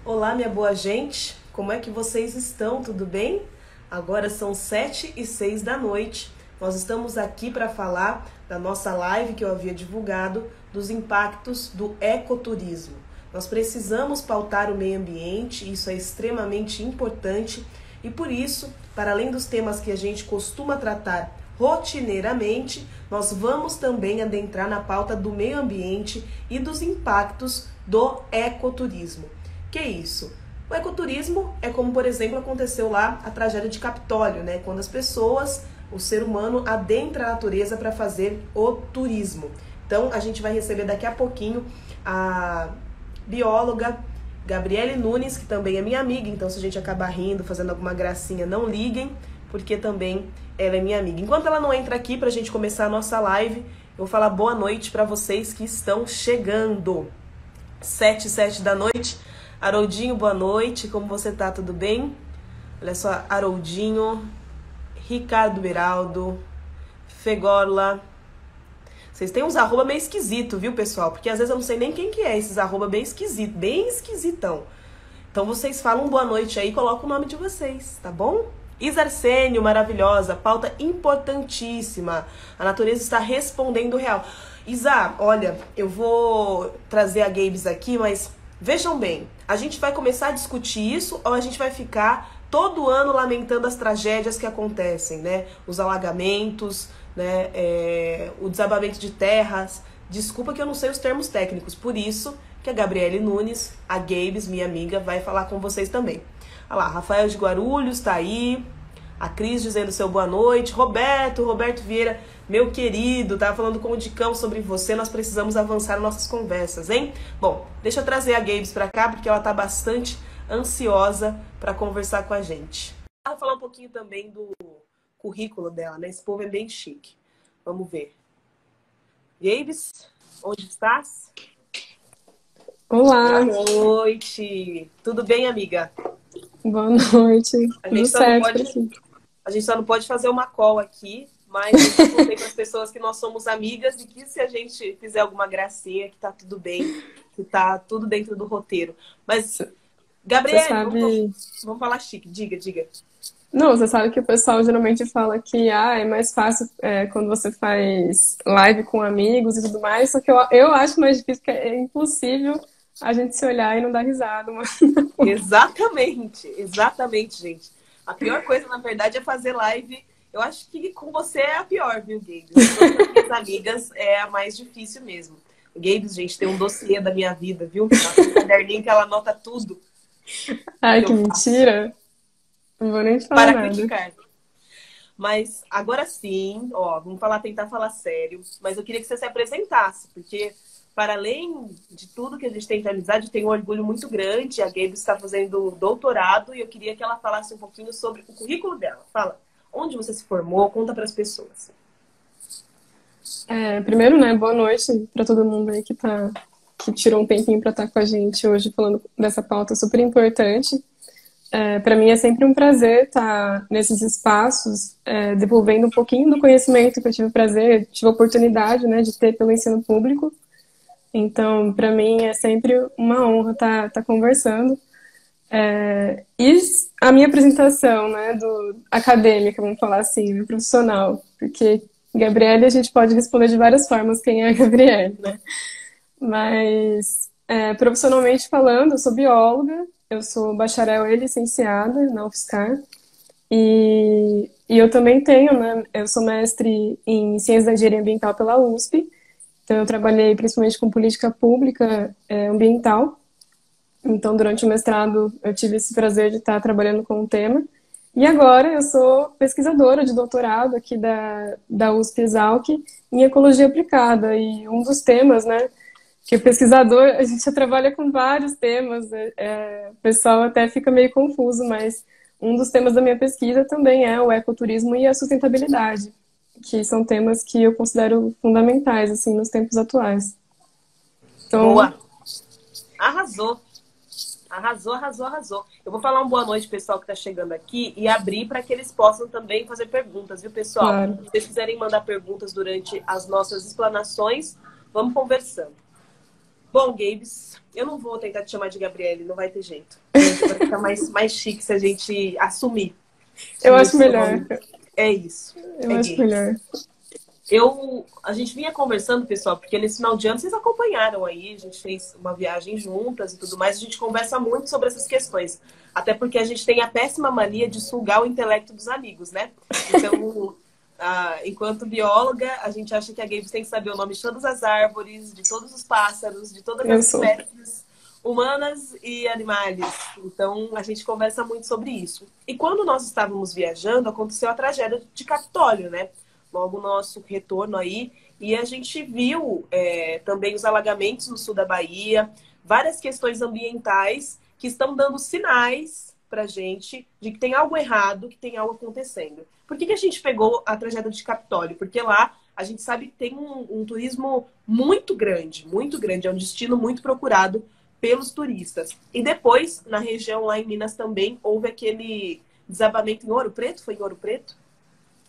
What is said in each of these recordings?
Olá, minha boa gente, como é que vocês estão? Tudo bem? Agora são 7h06 da noite. Nós estamos aqui para falar da nossa live que eu havia divulgado dos impactos do ecoturismo. Nós precisamos pautar o meio ambiente, isso é extremamente importante e por isso, para além dos temas que a gente costuma tratar rotineiramente, nós vamos também adentrar na pauta do meio ambiente e dos impactos do ecoturismo. Que é isso? O ecoturismo é como, por exemplo, aconteceu lá a tragédia de Capitólio, né? Quando as pessoas, o ser humano, adentra a natureza para fazer o turismo. Então, a gente vai receber daqui a pouquinho a bióloga Gabriele Nunes, que também é minha amiga. Então, se a gente acabar rindo, fazendo alguma gracinha, não liguem, porque também ela é minha amiga. Enquanto ela não entra aqui para a gente começar a nossa live, eu vou falar boa noite para vocês que estão chegando. 7h07 da noite. Haroldinho, boa noite, como você tá? Tudo bem? Olha só, Haroldinho, Ricardo Beraldo, Fegorla. Vocês têm uns arroba meio esquisito, viu, pessoal? Porque às vezes eu não sei nem quem que é esses arroba bem esquisito, bem esquisitão. Então vocês falam boa noite aí e colocam o nome de vocês, tá bom? Isa Arsênio, maravilhosa, pauta importantíssima. A natureza está respondendo real. Isa, olha, eu vou trazer a Gabes aqui, mas vejam bem, a gente vai começar a discutir isso ou a gente vai ficar todo ano lamentando as tragédias que acontecem, né? Os alagamentos, né? O desabamento de terras. Desculpa que eu não sei os termos técnicos, por isso que a Gabriele Nunes, a Gabes, minha amiga, vai falar com vocês também. Olha lá, Rafael de Guarulhos tá aí. A Cris dizendo seu boa noite. Roberto Vieira, meu querido, tava falando com o Dicão sobre você, nós precisamos avançar nossas conversas, hein? Bom, deixa eu trazer a Gabes pra cá, porque ela tá bastante ansiosa pra conversar com a gente. Vou falar um pouquinho também do currículo dela, né? Esse povo é bem chique. Vamos ver. Gabes, onde estás? Olá, Boa noite. Tudo bem, amiga? boa noite. Tudo certo por aqui. A gente só não pode fazer uma call aqui, mas eu contei para as pessoas que nós somos amigas e que se a gente fizer alguma gracinha, que tá tudo bem, que tá tudo dentro do roteiro. Mas, Gabriele, sabe... vamos falar chique. Diga. Não, você sabe que o pessoal geralmente fala que é mais fácil quando você faz live com amigos e tudo mais, só que eu acho mais difícil, que é impossível a gente se olhar e não dar risada. Exatamente, gente. A pior coisa, na verdade, é fazer live. Eu acho que com você é a pior, viu, Gabes? Com as minhas amigas é a mais difícil mesmo. O Gabes, gente, tem um dossiê da minha vida, viu? Ela tem um caderninho que ela anota tudo. Ai, que mentira. Não vou nem te falar Para nada. criticar. Mas agora sim, ó, vamos tentar falar sério. Mas eu queria que você se apresentasse, porque para além de tudo que a gente tem de amizade, eu tenho um orgulho muito grande. A Gabe está fazendo doutorado e eu queria que ela falasse um pouquinho sobre o currículo dela. Fala, onde você se formou? Conta para as pessoas. Primeiro, né, boa noite para todo mundo aí que tirou um tempinho para estar com a gente hoje falando dessa pauta super importante. Para mim é sempre um prazer estar nesses espaços, devolvendo um pouquinho do conhecimento que eu tive a oportunidade, né, de ter pelo ensino público. Então, para mim é sempre uma honra estar conversando. E a minha apresentação, né, acadêmica, vamos falar assim, profissional, porque Gabriele a gente pode responder de várias formas quem é a Gabriele, né? Mas, profissionalmente falando, eu sou bióloga, eu sou bacharel e licenciada na UFSCar, e eu também tenho, né, eu sou mestre em Ciências da Engenharia Ambiental pela USP, então eu trabalhei principalmente com política pública ambiental. Então, durante o mestrado, eu tive esse prazer de estar trabalhando com o tema. E agora eu sou pesquisadora de doutorado aqui da USP Exalc em ecologia aplicada. E um dos temas, né, que o pesquisador, a gente já trabalha com vários temas, o pessoal até fica meio confuso, mas um dos temas da minha pesquisa também é o ecoturismo e a sustentabilidade, que são temas que eu considero fundamentais, assim, nos tempos atuais. Então... Boa! Arrasou! Arrasou. Eu vou falar uma boa noite, pessoal, que está chegando aqui e abrir para que eles possam também fazer perguntas, viu, pessoal? Claro. Se vocês quiserem mandar perguntas durante as nossas explanações, vamos conversando. Bom, Gabes, eu não vou tentar te chamar de Gabriele, não vai ter jeito. Vai ficar mais chique se a gente assumir Eu que o acho seu melhor. nome é isso, Eu é acho Gabes. melhor. A gente vinha conversando, pessoal, porque nesse final de ano vocês acompanharam aí, a gente fez uma viagem juntas e tudo mais, a gente conversa muito sobre essas questões. Até porque a gente tem a péssima mania de sugar o intelecto dos amigos, né? Então, enquanto bióloga, a gente acha que a Gabe tem que saber o nome de todas as árvores, de todos os pássaros, de todas Eu as sou. espécies humanas e animais. Então, a gente conversa muito sobre isso. E quando nós estávamos viajando, aconteceu a tragédia de Capitólio, né? Logo nosso retorno aí, e a gente viu também os alagamentos no sul da Bahia, várias questões ambientais que estão dando sinais para gente de que tem algo errado, que tem algo acontecendo. Por que a gente pegou a tragédia de Capitólio? Porque lá a gente sabe que tem um turismo muito grande, é um destino muito procurado pelos turistas. E depois, na região lá em Minas também, houve aquele desabamento em Ouro Preto, foi em Ouro Preto?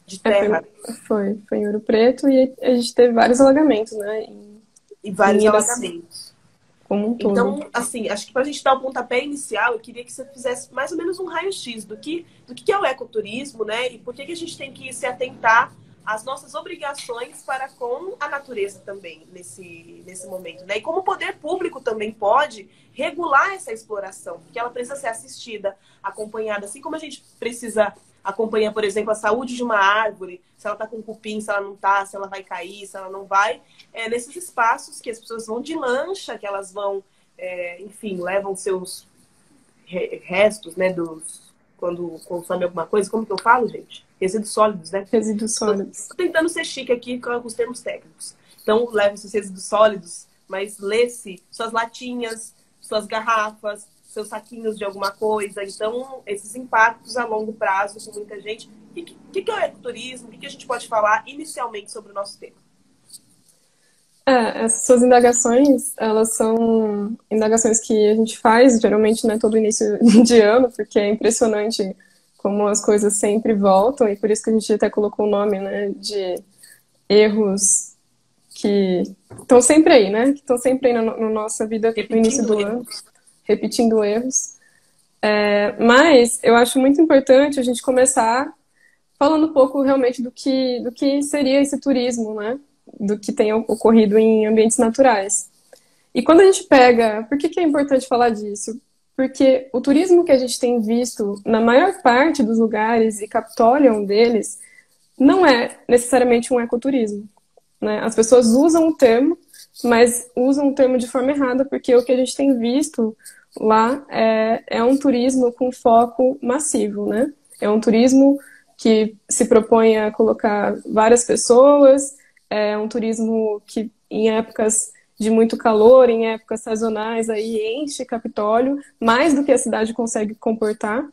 De É, terra. foi em Ouro Preto e a gente teve vários alagamentos, né? E Em vários Minas alagamentos. como um todo. Então, assim, acho que para a gente dar o pontapé inicial, eu queria que você fizesse mais ou menos um raio-x do que é o ecoturismo, né? E por que a gente tem que se atentar às nossas obrigações para com a natureza também nesse momento, né? E como o poder público também pode regular essa exploração, porque ela precisa ser assistida, acompanhada, assim como a gente precisa acompanhar, por exemplo, a saúde de uma árvore, se ela está com cupim, se ela não está, se ela vai cair, se ela não vai, nesses espaços que as pessoas vão de lancha, que elas vão, enfim, levam seus restos, né, quando consome alguma coisa, como que eu falo, gente? Resíduos sólidos, né? Resíduos sólidos. Tô tentando ser chique aqui com os termos técnicos. Então, leva esses resíduos sólidos, mas lê-se suas latinhas, suas garrafas, seus saquinhos de alguma coisa. Então, esses impactos a longo prazo com muita gente. O que é o ecoturismo? O que a gente pode falar inicialmente sobre o nosso tema? Essas suas indagações, elas são indagações que a gente faz, geralmente, né, todo início de ano, porque é impressionante como as coisas sempre voltam, e por isso que a gente até colocou o nome, né, de erros que estão sempre aí, né, que estão sempre aí na nossa vida no início Repetindo do ano, erros. repetindo erros. Mas eu acho muito importante a gente começar falando um pouco realmente do que seria esse turismo, né? Do que tem ocorrido em ambientes naturais. E quando a gente pega, por que é importante falar disso? Porque o turismo que a gente tem visto na maior parte dos lugares, e Capitólio é um deles, não é necessariamente um ecoturismo, né? As pessoas usam o termo, mas usam o termo de forma errada, porque o que a gente tem visto lá é um turismo com foco massivo, né? É um turismo que se propõe a colocar várias pessoas, é um turismo que em épocas de muito calor, em épocas sazonais, aí enche Capitólio, mais do que a cidade consegue comportar.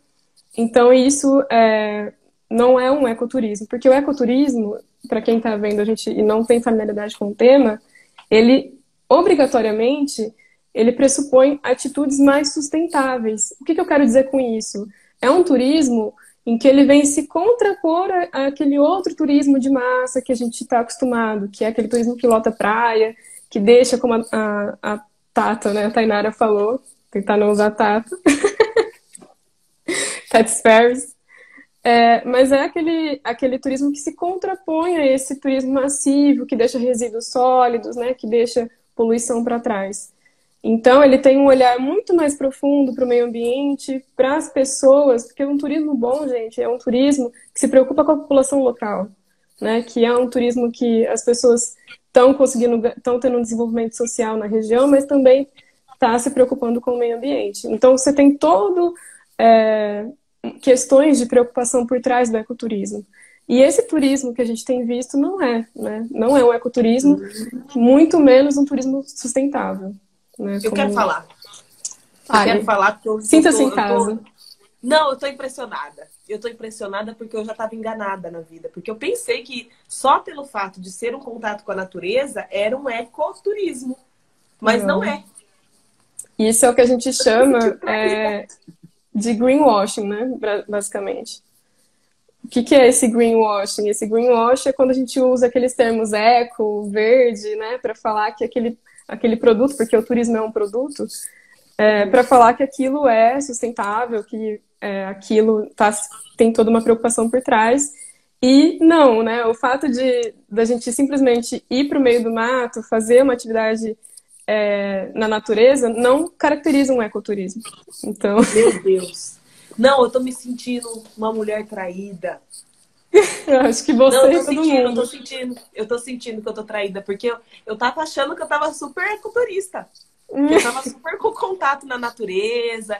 Então isso não é um ecoturismo, porque o ecoturismo, para quem está vendo a gente e não tem familiaridade com o tema, ele obrigatoriamente ele pressupõe atitudes mais sustentáveis. O que eu quero dizer com isso? É um turismo em que ele vem se contrapor àquele outro turismo de massa que a gente está acostumado, que é aquele turismo que lota praia, que deixa, como a Tata, né, a Tainara falou, tentar não usar Tata, Tata Ferris, mas é aquele turismo que se contrapõe a esse turismo massivo, que deixa resíduos sólidos, né, que deixa poluição para trás. Então, ele tem um olhar muito mais profundo para o meio ambiente, para as pessoas, porque um turismo bom, gente, é um turismo que se preocupa com a população local, né? Que é um turismo que as pessoas estão tendo um desenvolvimento social na região, mas também está se preocupando com o meio ambiente. Então, você tem questões de preocupação por trás do ecoturismo. E esse turismo que a gente tem visto não é, né? Não é um ecoturismo, muito menos um turismo sustentável. Né, Eu quero falar. Quero falar porque sinta-se em casa. Não, eu tô impressionada. Eu tô impressionada porque eu já estava enganada na vida. Porque eu pensei que só pelo fato de ser um contato com a natureza era um ecoturismo. Mas não é. Isso é o que a gente chama de greenwashing, né? Basicamente. O que é esse greenwashing? Esse greenwashing é quando a gente usa aqueles termos eco, verde, né? Para falar que aquele produto, porque o turismo é um produto, para falar que aquilo é sustentável, que aquilo tem toda uma preocupação por trás. E não, né? O fato da gente simplesmente ir para o meio do mato, fazer uma atividade na natureza, não caracteriza um ecoturismo. Então, Meu Deus. Não, eu tô me sentindo uma mulher traída. eu acho que Não, eu você tô e todo sentindo, eu tô mundo. sentindo. Eu tô sentindo que eu tô traída, porque eu tava achando que eu tava super ecoturista. Que eu tava super com contato na natureza,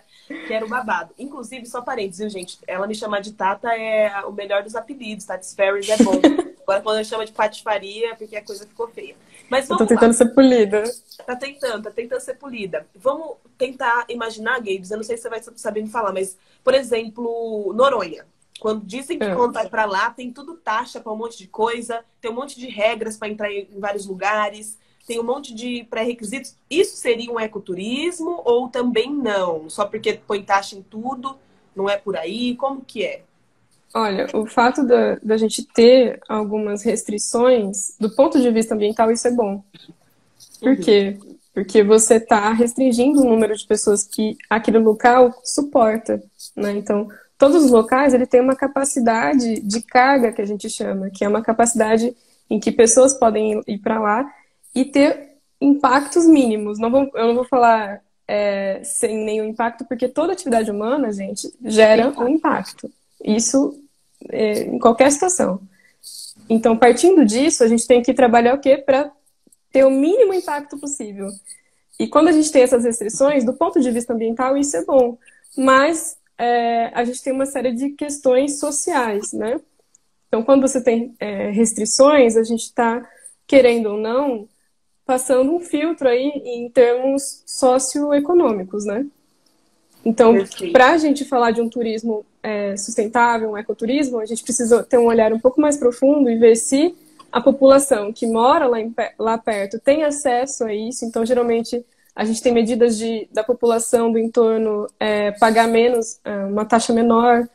que era o babado. Inclusive, só parênteses, viu, gente? Ela me chamar de Tata é o melhor dos apelidos, Tatis Ferris é bom. Agora, quando ela chama de patifaria, é porque a coisa ficou feia. Mas Eu tô vamos tentando lá. ser polida. Tá tentando ser polida. Vamos tentar imaginar, Gabes, eu não sei se você vai saber me falar, mas, por exemplo, Noronha. Quando dizem que É. quando vai pra lá, tem tudo taxa pra um monte de coisa, tem um monte de regras para entrar em vários lugares, tem um monte de pré-requisitos. Isso seria um ecoturismo ou também não? Só porque põe taxa em tudo, não é por aí? Como que é? Olha, o fato da gente ter algumas restrições, do ponto de vista ambiental, isso é bom. Por Uhum. quê? Porque você está restringindo o número de pessoas que aquele local suporta, né? Então, todos os locais ele tem uma capacidade de carga que a gente chama, que é uma capacidade em que pessoas podem ir para lá e ter impactos mínimos. Eu não vou falar sem nenhum impacto, porque toda atividade humana, gente, Tem gera um impacto. impacto. Isso em qualquer situação. Então, partindo disso, a gente tem que trabalhar o quê? Para ter o mínimo impacto possível. E quando a gente tem essas restrições, do ponto de vista ambiental, isso é bom. Mas a gente tem uma série de questões sociais, né? Então, quando você tem restrições, a gente está, querendo ou não, passando um filtro aí em termos socioeconômicos, né? Então, para Perfeito. a gente falar de um turismo sustentável, um ecoturismo, a gente precisa ter um olhar um pouco mais profundo e ver se a população que mora lá perto tem acesso a isso. Então, geralmente, a gente tem medidas da população do entorno pagar menos, uma taxa menor,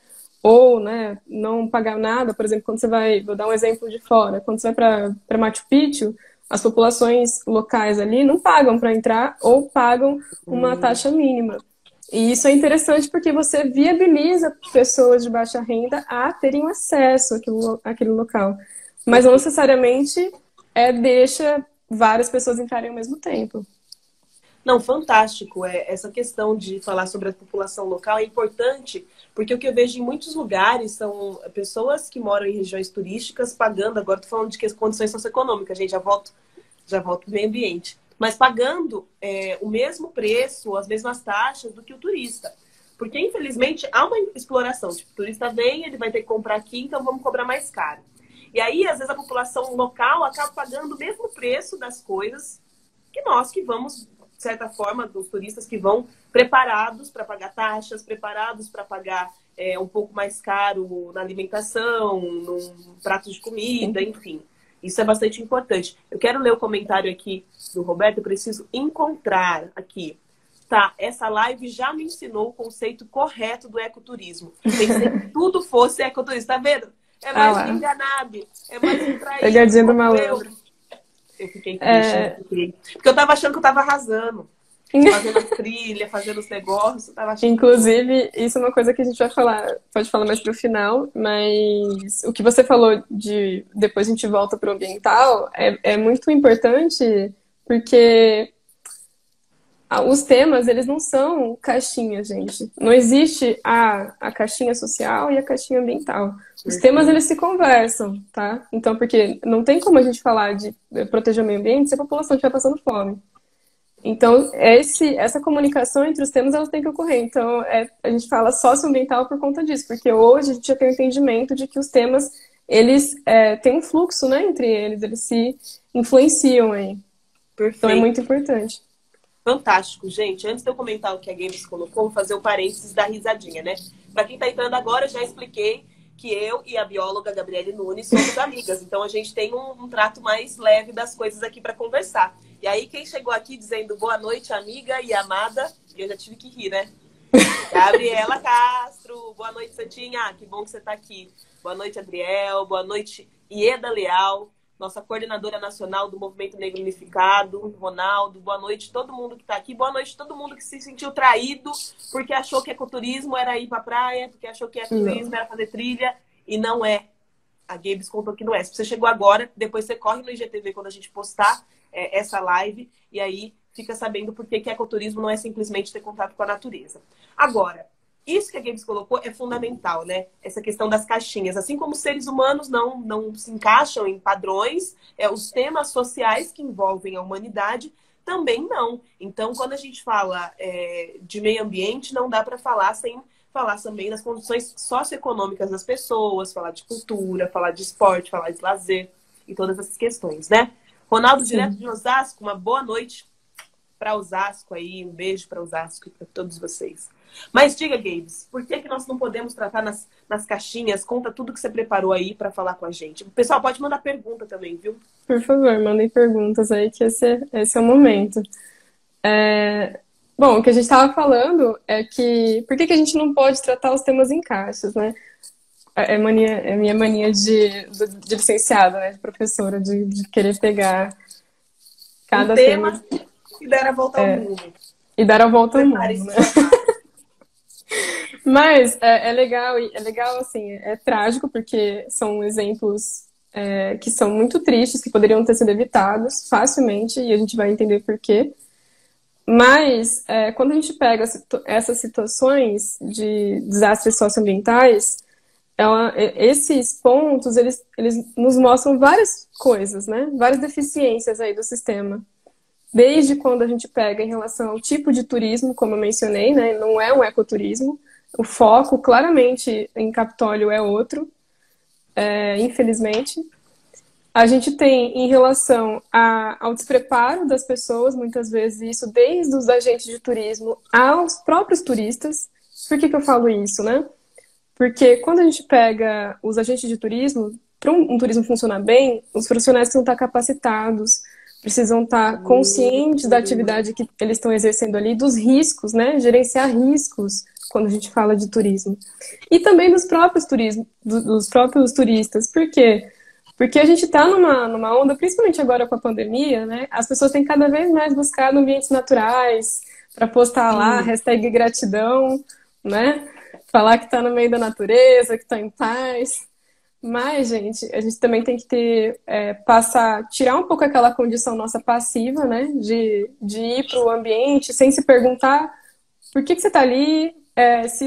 ou né, não pagar nada. Por exemplo, quando você vai, vou dar um exemplo de fora, quando você vai para Machu Picchu, as populações locais ali não pagam para entrar ou pagam uma Hum. taxa mínima. E isso é interessante porque você viabiliza pessoas de baixa renda a terem acesso àquele local. Mas não Perfeito. necessariamente deixa várias pessoas entrarem ao mesmo tempo. Não, fantástico. Essa questão de falar sobre a população local é importante, porque o que eu vejo em muitos lugares são pessoas que moram em regiões turísticas pagando, agora estou falando de condições socioeconômicas, gente, já volto para o meio ambiente, mas pagando o mesmo preço, as mesmas taxas do que o turista. Porque, infelizmente, há uma exploração. Tipo, o turista vem, ele vai ter que comprar aqui, então vamos cobrar mais caro. E aí, às vezes, a população local acaba pagando o mesmo preço das coisas que nós que vamos, de certa forma, dos turistas que vão preparados para pagar taxas, preparados para pagar um pouco mais caro na alimentação, num prato de comida, Sim. enfim. Isso é bastante importante. Eu quero ler o comentário aqui do Roberto, eu preciso encontrar aqui. Tá, essa live já me ensinou o conceito correto do ecoturismo. Pensei que tudo fosse ecoturismo, tá vendo? É Ah mais um lá, enganado, é mais um traído pegadinha do como eu. malandro. Eu fiquei triste, eu É, fiquei. Porque eu tava achando que eu tava arrasando. Fazendo as trilhas, fazendo os negócios, eu tava achando que eu tô. inclusive, isso é uma coisa que a gente vai falar, pode falar mais pro final, mas o que você falou de depois a gente volta pro ambiental é muito importante porque os temas, eles não são caixinhas, gente. Não existe a caixinha social e a caixinha ambiental. Os temas, Perfeito. eles se conversam, tá? Então, porque não tem como a gente falar de proteger o meio ambiente se a população estiver passando fome. Então, essa comunicação entre os temas, ela tem que ocorrer. Então, a gente fala socioambiental por conta disso, porque hoje a gente já tem o entendimento de que os temas, eles têm um fluxo, né, entre eles se influenciam aí. Então, é Perfeito. muito importante. Fantástico, gente. Antes de eu comentar o que a Games colocou, vou fazer o parênteses da risadinha, né? Para quem está entrando agora, eu já expliquei que eu e a bióloga Gabriele Nunes somos amigas. Então a gente tem um trato mais leve das coisas aqui para conversar. E aí, quem chegou aqui dizendo boa noite, amiga e amada, eu já tive que rir, né? Gabriela Castro, boa noite, Santinha. Que bom que você está aqui. Boa noite, Adriel. Boa noite, Ieda Leal. nossa coordenadora nacional do Movimento Negro Unificado, Ronaldo, boa noite todo mundo que está aqui, boa noite todo mundo que se sentiu traído porque achou que ecoturismo era ir para a praia, porque achou que ecoturismo era fazer trilha, e não é. A Gabes contou que não é. Se você chegou agora, depois você corre no IGTV quando a gente postar essa live, e aí fica sabendo por que ecoturismo não é simplesmente ter contato com a natureza. Agora, isso que a Gabes colocou é fundamental, né? Essa questão das caixinhas. Assim como os seres humanos não se encaixam em padrões, os temas sociais que envolvem a humanidade também não. Então, quando a gente fala de meio ambiente, não dá para falar sem falar também das condições socioeconômicas das pessoas, falar de cultura, falar de esporte, falar de lazer e todas essas questões, né? Ronaldo, Sim. direto de Osasco, uma boa noite para Osasco aí, um beijo para Osasco e para todos vocês. Mas diga, Gabes, por que nós não podemos tratar nas caixinhas? Conta tudo que você preparou aí para falar com a gente. O pessoal pode mandar pergunta também, viu? Por favor, mandem perguntas aí, que esse é o momento. Bom, o que a gente estava falando é que por que a gente não pode tratar os temas em caixas, né? É minha mania de licenciada, né? De professora, de querer pegar cada tema e dar a volta ao mundo. E dar a volta ao mundo, né? Formato. Mas é legal, assim, é trágico, porque são exemplos que são muito tristes, que poderiam ter sido evitados facilmente, e a gente vai entender por quê. Mas, quando a gente pega essas situações de desastres socioambientais, esses pontos, eles nos mostram várias coisas, né? Várias deficiências aí do sistema. Desde quando a gente pega em relação ao tipo de turismo, como eu mencionei, né? Não é um ecoturismo. O foco, claramente, em Capitólio é outro, infelizmente. A gente tem, em relação ao despreparo das pessoas, muitas vezes, isso desde os agentes de turismo aos próprios turistas. Por que eu falo isso, né? Porque quando a gente pega os agentes de turismo, para um turismo funcionar bem, os profissionais precisam estar capacitados, precisam estar conscientes da atividade que eles estão exercendo ali, dos riscos, né? Gerenciar riscos quando a gente fala de turismo. E também dos próprios turistas. Por quê? Porque a gente está numa onda, principalmente agora com a pandemia, né? As pessoas têm cada vez mais buscado ambientes naturais para postar lá, hashtag gratidão, né? Falar que está no meio da natureza, que está em paz. Mas, gente, a gente também tem que tirar um pouco aquela condição nossa passiva, né? De ir para o ambiente sem se perguntar por que você está ali,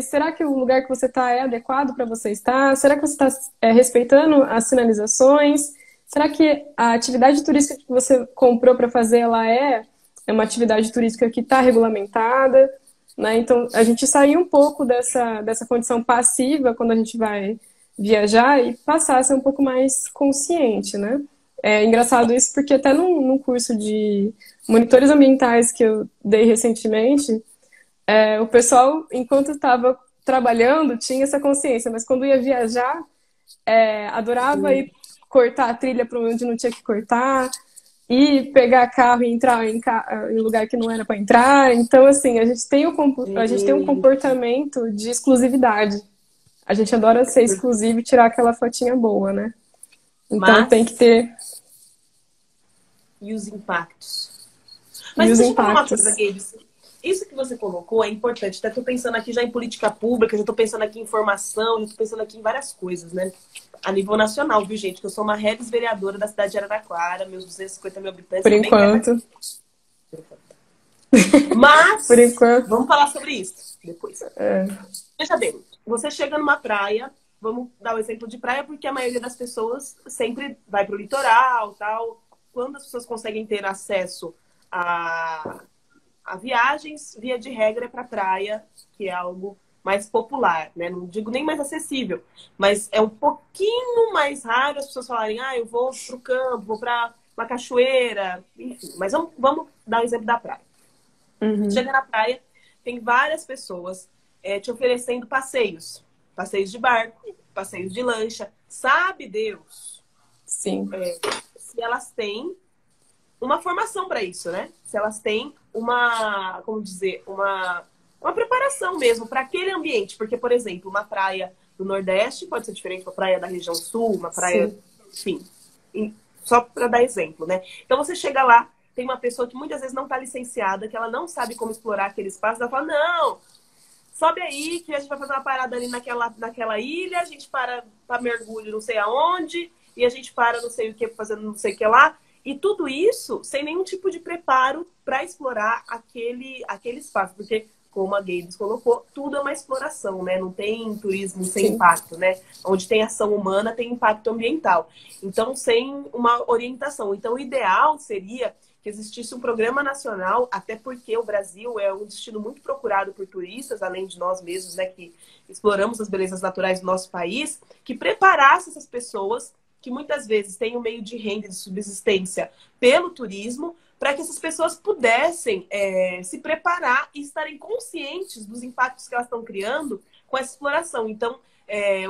será que o lugar que você está é adequado para você estar? Será que você está respeitando as sinalizações? Será que a atividade turística que você comprou para fazer, ela é uma atividade turística que está regulamentada? Né? Então, a gente sair um pouco dessa condição passiva quando a gente vai viajar e passar a ser um pouco mais consciente, né? É engraçado isso porque até num curso de monitores ambientais que eu dei recentemente, o pessoal, enquanto estava trabalhando, tinha essa consciência, mas quando ia viajar, adorava ir cortar a trilha para onde não tinha que cortar, e pegar carro e entrar em lugar que não era para entrar. Então, assim, a gente tem um comportamento de exclusividade. A gente adora ser exclusivo e tirar aquela fotinha boa, né? Então tem que ter... E os impactos? Mas deixa eu falar uma coisa, Gabes. Isso que você colocou é importante. Até estou pensando aqui já em política pública, já estou pensando aqui em informação, já estou pensando aqui em várias coisas, né? A nível nacional, viu, gente? Que eu sou uma vereadora da cidade de Araraquara, meus 250 mil habitantes. Por enquanto. Mas, por enquanto, vamos falar sobre isso depois. Veja bem, você chega numa praia, vamos dar o exemplo de praia, porque a maioria das pessoas sempre vai para o litoral, tal. Quando as pessoas conseguem ter acesso a viagens, via de regra é para praia, que é algo mais popular, né? Não digo nem mais acessível, mas é um pouquinho mais raro as pessoas falarem, eu vou pro campo, vou para uma cachoeira, enfim. Mas vamos dar o exemplo da praia. Chega na praia, tem várias pessoas te oferecendo passeios de barco, passeios de lancha. Sabe Deus? Sim. Se elas têm uma formação para isso, né? Se elas têm uma preparação mesmo para aquele ambiente. Porque, por exemplo, uma praia do Nordeste pode ser diferente da praia da região Sul, uma praia... Enfim. Só para dar exemplo, né? Então você chega lá, tem uma pessoa que muitas vezes não está licenciada, que ela não sabe como explorar aquele espaço, ela fala, não, sobe aí que a gente vai fazer uma parada ali naquela ilha, a gente para mergulho não sei aonde, e a gente para não sei o que, fazendo não sei o que lá. E tudo isso sem nenhum tipo de preparo para explorar aquele espaço. Porque, como a Gabs colocou, tudo é uma exploração, né? Não tem turismo sem Sim. impacto, né? Onde tem ação humana, tem impacto ambiental. Então, sem uma orientação. Então, o ideal seria que existisse um programa nacional, até porque o Brasil é um destino muito procurado por turistas, além de nós mesmos, né, que exploramos as belezas naturais do nosso país, que preparasse essas pessoas que muitas vezes têm um meio de renda e de subsistência pelo turismo, para que essas pessoas pudessem se preparar e estarem conscientes dos impactos que elas estão criando com essa exploração. Então,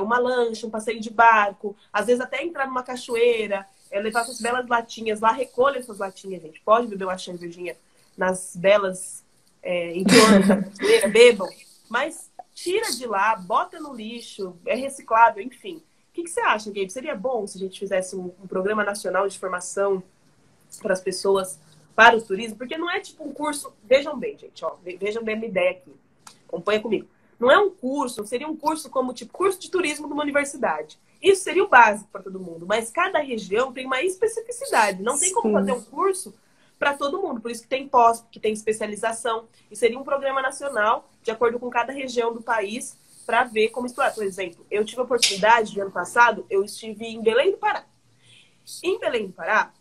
uma lancha, um passeio de barco, às vezes até entrar numa cachoeira, levar essas belas latinhas lá, recolha essas latinhas, gente. Pode beber uma cervejinha nas belas entornos da cachoeira, bebam, mas tira de lá, bota no lixo, é reciclável, enfim. O que você acha, Gabe? Seria bom se a gente fizesse um programa nacional de formação para as pessoas, para o turismo? Porque não é tipo um curso... Vejam bem, gente, ó, vejam bem a minha ideia aqui. Acompanha comigo. Não é um curso, seria um curso como tipo curso de turismo de uma universidade. Isso seria o básico para todo mundo, mas cada região tem uma especificidade. Não tem como fazer um curso para todo mundo. Por isso que tem pós, que tem especialização. E seria um programa nacional, de acordo com cada região do país, para ver como explorar. Por exemplo, eu tive a oportunidade, no ano passado, eu estive em Belém do Pará. Em Belém do Pará,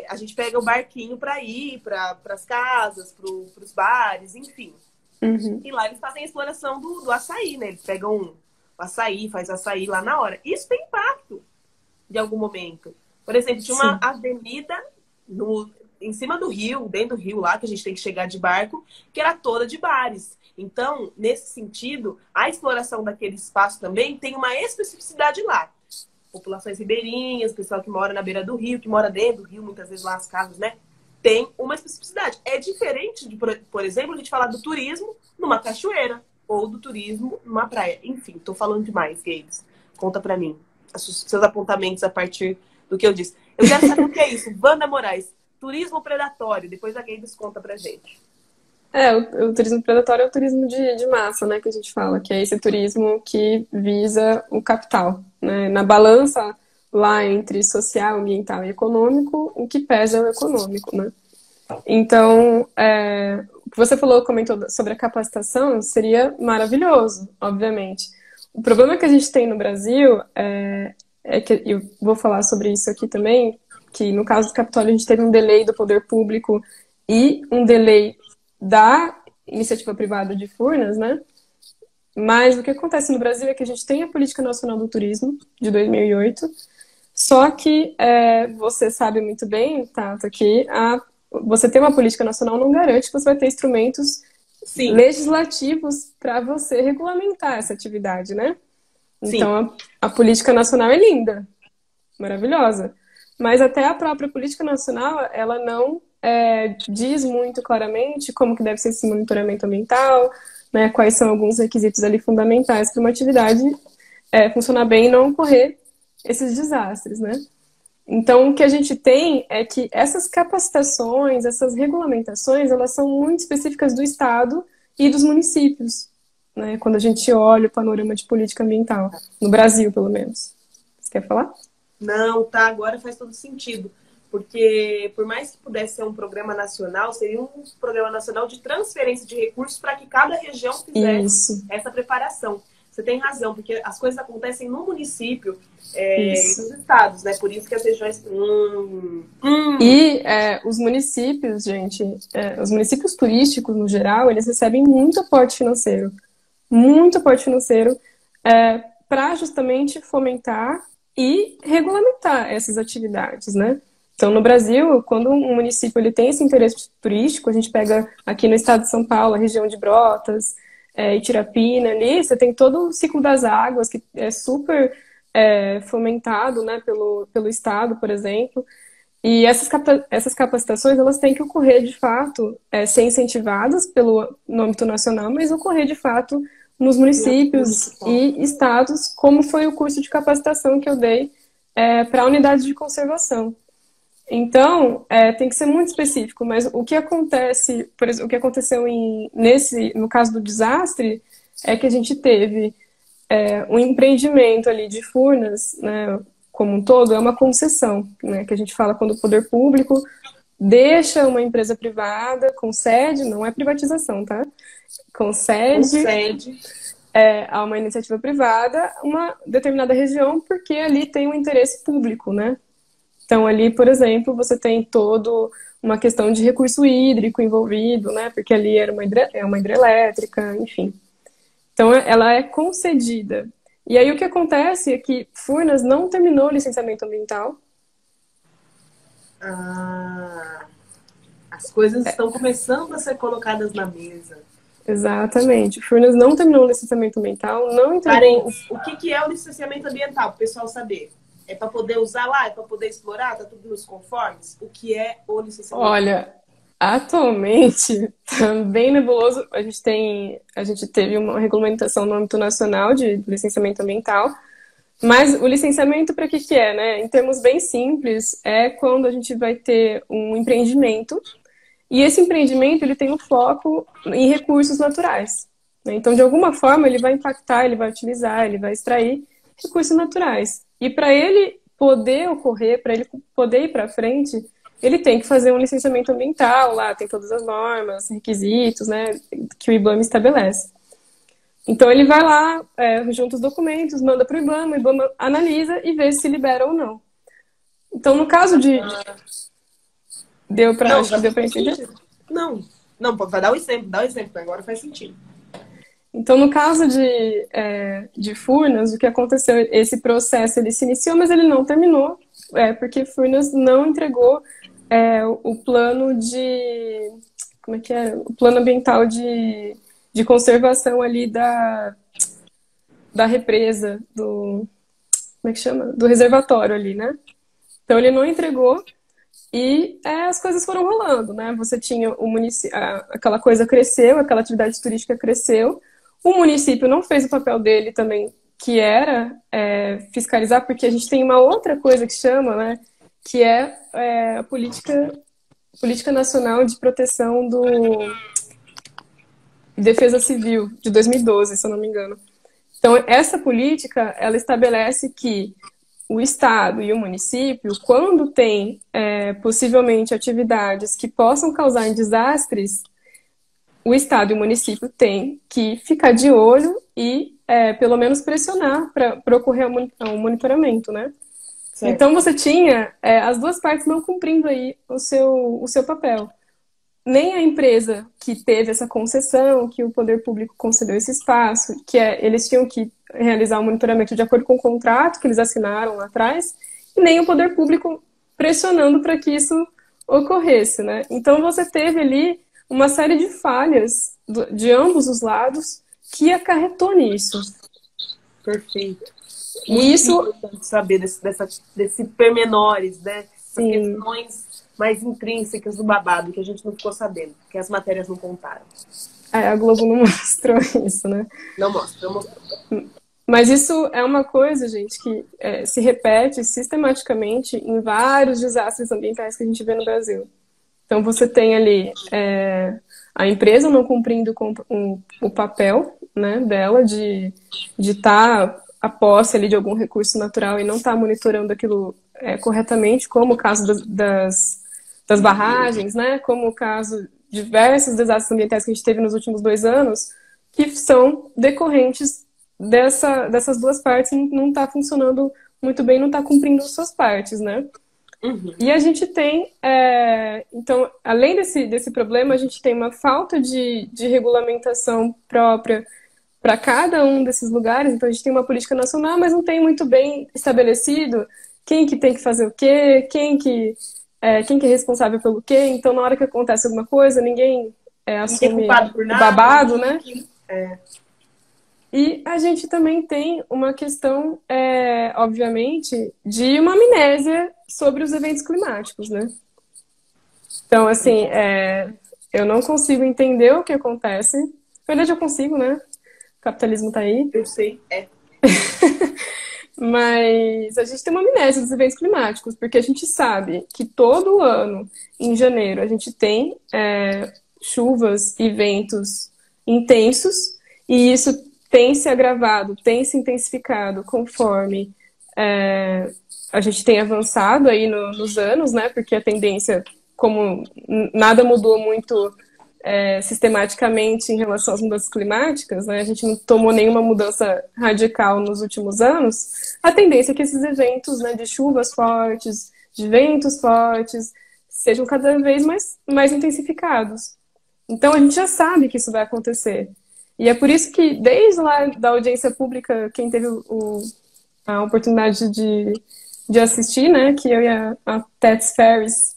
a gente pega o barquinho para ir para as casas, para os bares, enfim. Uhum. E lá eles fazem a exploração do açaí, né? Eles pegam o açaí, faz açaí lá na hora. Isso tem impacto de algum momento. Por exemplo, tinha uma avenida em cima do rio, dentro do rio lá, que a gente tem que chegar de barco, que era toda de bares. Então, nesse sentido, a exploração daquele espaço também tem uma especificidade lá. Populações ribeirinhas, pessoal que mora na beira do rio, que mora dentro do rio, muitas vezes lá as casas, né? Tem uma especificidade. É diferente de, por exemplo, a gente falar do turismo numa cachoeira ou do turismo numa praia. Enfim, tô falando demais, Gabs. Conta pra mim seus apontamentos a partir do que eu disse. Eu quero saber o que é isso. Wanda Moraes, turismo predatório. Depois a Gabs conta pra gente. O turismo predatório é o turismo de massa, né, que a gente fala, que é esse turismo que visa o capital, né? Na balança lá entre social, ambiental e econômico, o que pesa é o econômico, né? Então, o que você falou, comentou sobre a capacitação, seria maravilhoso, obviamente. O problema que a gente tem no Brasil é que, eu vou falar sobre isso aqui também, que no caso do Capitólio a gente teve um delay do poder público e um delay da iniciativa privada de Furnas, né? Mas o que acontece no Brasil é que a gente tem a Política Nacional do Turismo, de 2008, só que você sabe muito bem, Tato, que você ter uma política nacional não garante que você vai ter instrumentos legislativos para você regulamentar essa atividade, né? Então, a política nacional é linda, maravilhosa, mas até a própria política nacional, ela não diz muito claramente como que deve ser esse monitoramento ambiental, né, quais são alguns requisitos ali fundamentais para uma atividade funcionar bem e não ocorrer esses desastres, né? Então, o que a gente tem é que essas capacitações, essas regulamentações, elas são muito específicas do Estado e dos municípios, né? Quando a gente olha o panorama de política ambiental, no Brasil, pelo menos. Você quer falar? Não, tá, agora faz todo sentido. Porque, por mais que pudesse ser um programa nacional, seria um programa nacional de transferência de recursos para que cada região fizesse essa preparação. Você tem razão, porque as coisas acontecem no município e nos estados, né? Por isso que as regiões... E os municípios, gente, os municípios turísticos, no geral, eles recebem muito aporte financeiro para justamente fomentar e regulamentar essas atividades, né? Então, no Brasil, quando um município ele tem esse interesse turístico, a gente pega aqui no estado de São Paulo, a região de Brotas, Itirapina, ali, você tem todo o ciclo das águas, que é super fomentado, né, pelo estado, por exemplo. E essas capacitações, elas têm que ocorrer, de fato, ser incentivadas no âmbito nacional, mas ocorrer, de fato, nos municípios e estados, como foi o curso de capacitação que eu dei para a unidade de conservação. Então, tem que ser muito específico, mas o que acontece, por exemplo, o que aconteceu no caso do desastre, é que a gente teve um empreendimento ali de Furnas, né, como um todo, é uma concessão, né, que a gente fala quando o poder público deixa uma empresa privada, concede, não é privatização, tá? Concede a uma iniciativa privada uma determinada região porque ali tem um interesse público, né? Então, ali, por exemplo, você tem todo uma questão de recurso hídrico envolvido, né? Porque ali era uma hidrelétrica, enfim. Então, ela é concedida. E aí, o que acontece é que Furnas não terminou o licenciamento ambiental. As coisas estão começando a ser colocadas na mesa. Exatamente. Furnas não terminou o licenciamento ambiental, não entregou... O que é o licenciamento ambiental, para o pessoal saber? É para poder usar lá? É para poder explorar? Tá tudo nos conformes? O que é o licenciamento? Olha, atualmente, tá bem nebuloso. A gente teve uma regulamentação no âmbito nacional de licenciamento ambiental, mas o licenciamento para que é, né? Em termos bem simples, é quando a gente vai ter um empreendimento e esse empreendimento ele tem um foco em recursos naturais, né? Então, de alguma forma, ele vai impactar, ele vai utilizar, ele vai extrair recursos naturais. E para ele poder ocorrer, para ele poder ir para frente, ele tem que fazer um licenciamento ambiental, lá tem todas as normas, requisitos, né, que o IBAMA estabelece. Então ele vai lá, junta os documentos, manda para o IBAMA analisa e vê se libera ou não. Então, no caso de... Acho que deu para entender? Não, vai dar um exemplo, agora faz sentido. Então, no caso de Furnas, o que aconteceu, esse processo ele se iniciou, mas ele não terminou, porque Furnas não entregou o plano como é que é? O plano ambiental de conservação ali da represa, como é que chama? Do reservatório ali, né? Então, ele não entregou e as coisas foram rolando, né? Você tinha o município, aquela coisa cresceu, aquela atividade turística cresceu, o município não fez o papel dele também, que era fiscalizar, porque a gente tem uma outra coisa que chama, né? Que a Política Nacional de Proteção Defesa Civil, de 2012, se eu não me engano. Então, essa política, ela estabelece que o Estado e o município, quando tem possivelmente atividades que possam causar desastres, o Estado e o município têm que ficar de olho e, pelo menos, pressionar para ocorrer um monitoramento, né? Certo. Então, você tinha as duas partes não cumprindo aí o seu papel. Nem a empresa que teve essa concessão, que o poder público concedeu esse espaço, que eles tinham que realizar um monitoramento de acordo com o contrato que eles assinaram lá atrás, e nem o poder público pressionando para que isso ocorresse, né? Então, você teve ali uma série de falhas de ambos os lados que acarretou nisso. Perfeito. E isso... É importante saber desse pormenores, né? Essas questões mais intrínsecas do babado, que a gente não ficou sabendo, que as matérias não contaram. A Globo não mostrou isso, né? Não mostrou. Mas isso é uma coisa, gente, que se repete sistematicamente em vários desastres ambientais que a gente vê no Brasil. Então, você tem ali a empresa não cumprindo com o papel, né, dela de estar a posse ali de algum recurso natural e não estar monitorando aquilo corretamente, como o caso das barragens, né, como o caso de diversos desastres ambientais que a gente teve nos últimos 2 anos, que são decorrentes dessas duas partes não estar funcionando muito bem, não estar cumprindo as suas partes, né? Uhum. E a gente tem, então, além desse problema, a gente tem uma falta de regulamentação própria para cada um desses lugares. Então, a gente tem uma política nacional, mas não tem muito bem estabelecido quem que tem que fazer o quê, quem que é responsável pelo quê. Então, na hora que acontece alguma coisa, ninguém assume o babado, né? E a gente também tem uma questão, obviamente, de uma amnésia sobre os eventos climáticos, né? Então, assim, eu não consigo entender o que acontece. Na verdade, eu consigo, né? O capitalismo tá aí. Eu sei, Mas a gente tem uma amnésia dos eventos climáticos, porque a gente sabe que todo ano, em janeiro, a gente tem chuvas e ventos intensos, e isso tem se agravado, tem se intensificado conforme a gente tem avançado aí nos anos, né? Porque a tendência, como nada mudou muito sistematicamente em relação às mudanças climáticas, né? A gente não tomou nenhuma mudança radical nos últimos anos, a tendência é que esses eventos, né, de chuvas fortes, de ventos fortes, sejam cada vez mais intensificados. Então a gente já sabe que isso vai acontecer. E é por isso que, desde lá da audiência pública, quem teve a oportunidade de assistir, né, que eu e a Tets Ferris,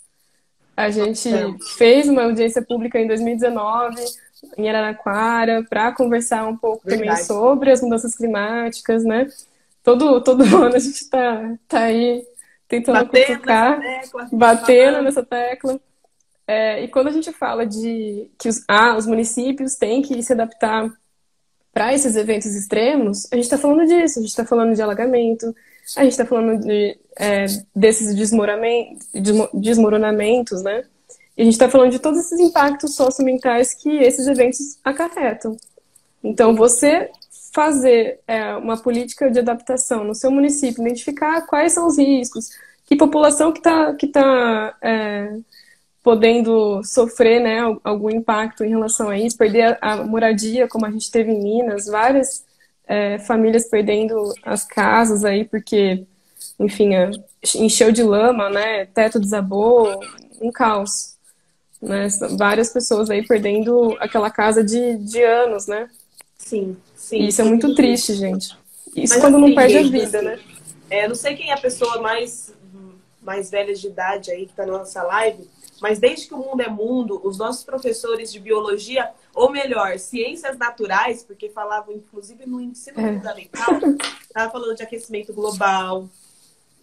a gente fez uma audiência pública em 2019 em Araraquara para conversar um pouco também sobre as mudanças climáticas, né? Todo ano a gente está aí tentando cutucar, batendo nessa tecla. E quando a gente fala de que os municípios têm que se adaptar para esses eventos extremos, a gente está falando disso, a gente está falando de alagamento, a gente está falando desses desmoronamentos, né? E a gente está falando de todos esses impactos socioambientais que esses eventos acarretam. Então, você fazer uma política de adaptação no seu município, identificar quais são os riscos, que população que tá podendo sofrer, né, algum impacto em relação a isso, perder a moradia, como a gente teve em Minas, várias famílias perdendo as casas aí, porque, enfim, encheu de lama, né, teto desabou, um caos, né, várias pessoas aí perdendo aquela casa de anos, né. Sim, e isso é muito triste, gente. Isso mas quando assim, não perde a vida, assim, né. Não sei quem é a pessoa mais velha de idade aí que tá na nossa live, mas desde que o mundo é mundo, os nossos professores de biologia, ou melhor, ciências naturais, porque falavam inclusive no ensino fundamental, estava falando de aquecimento global,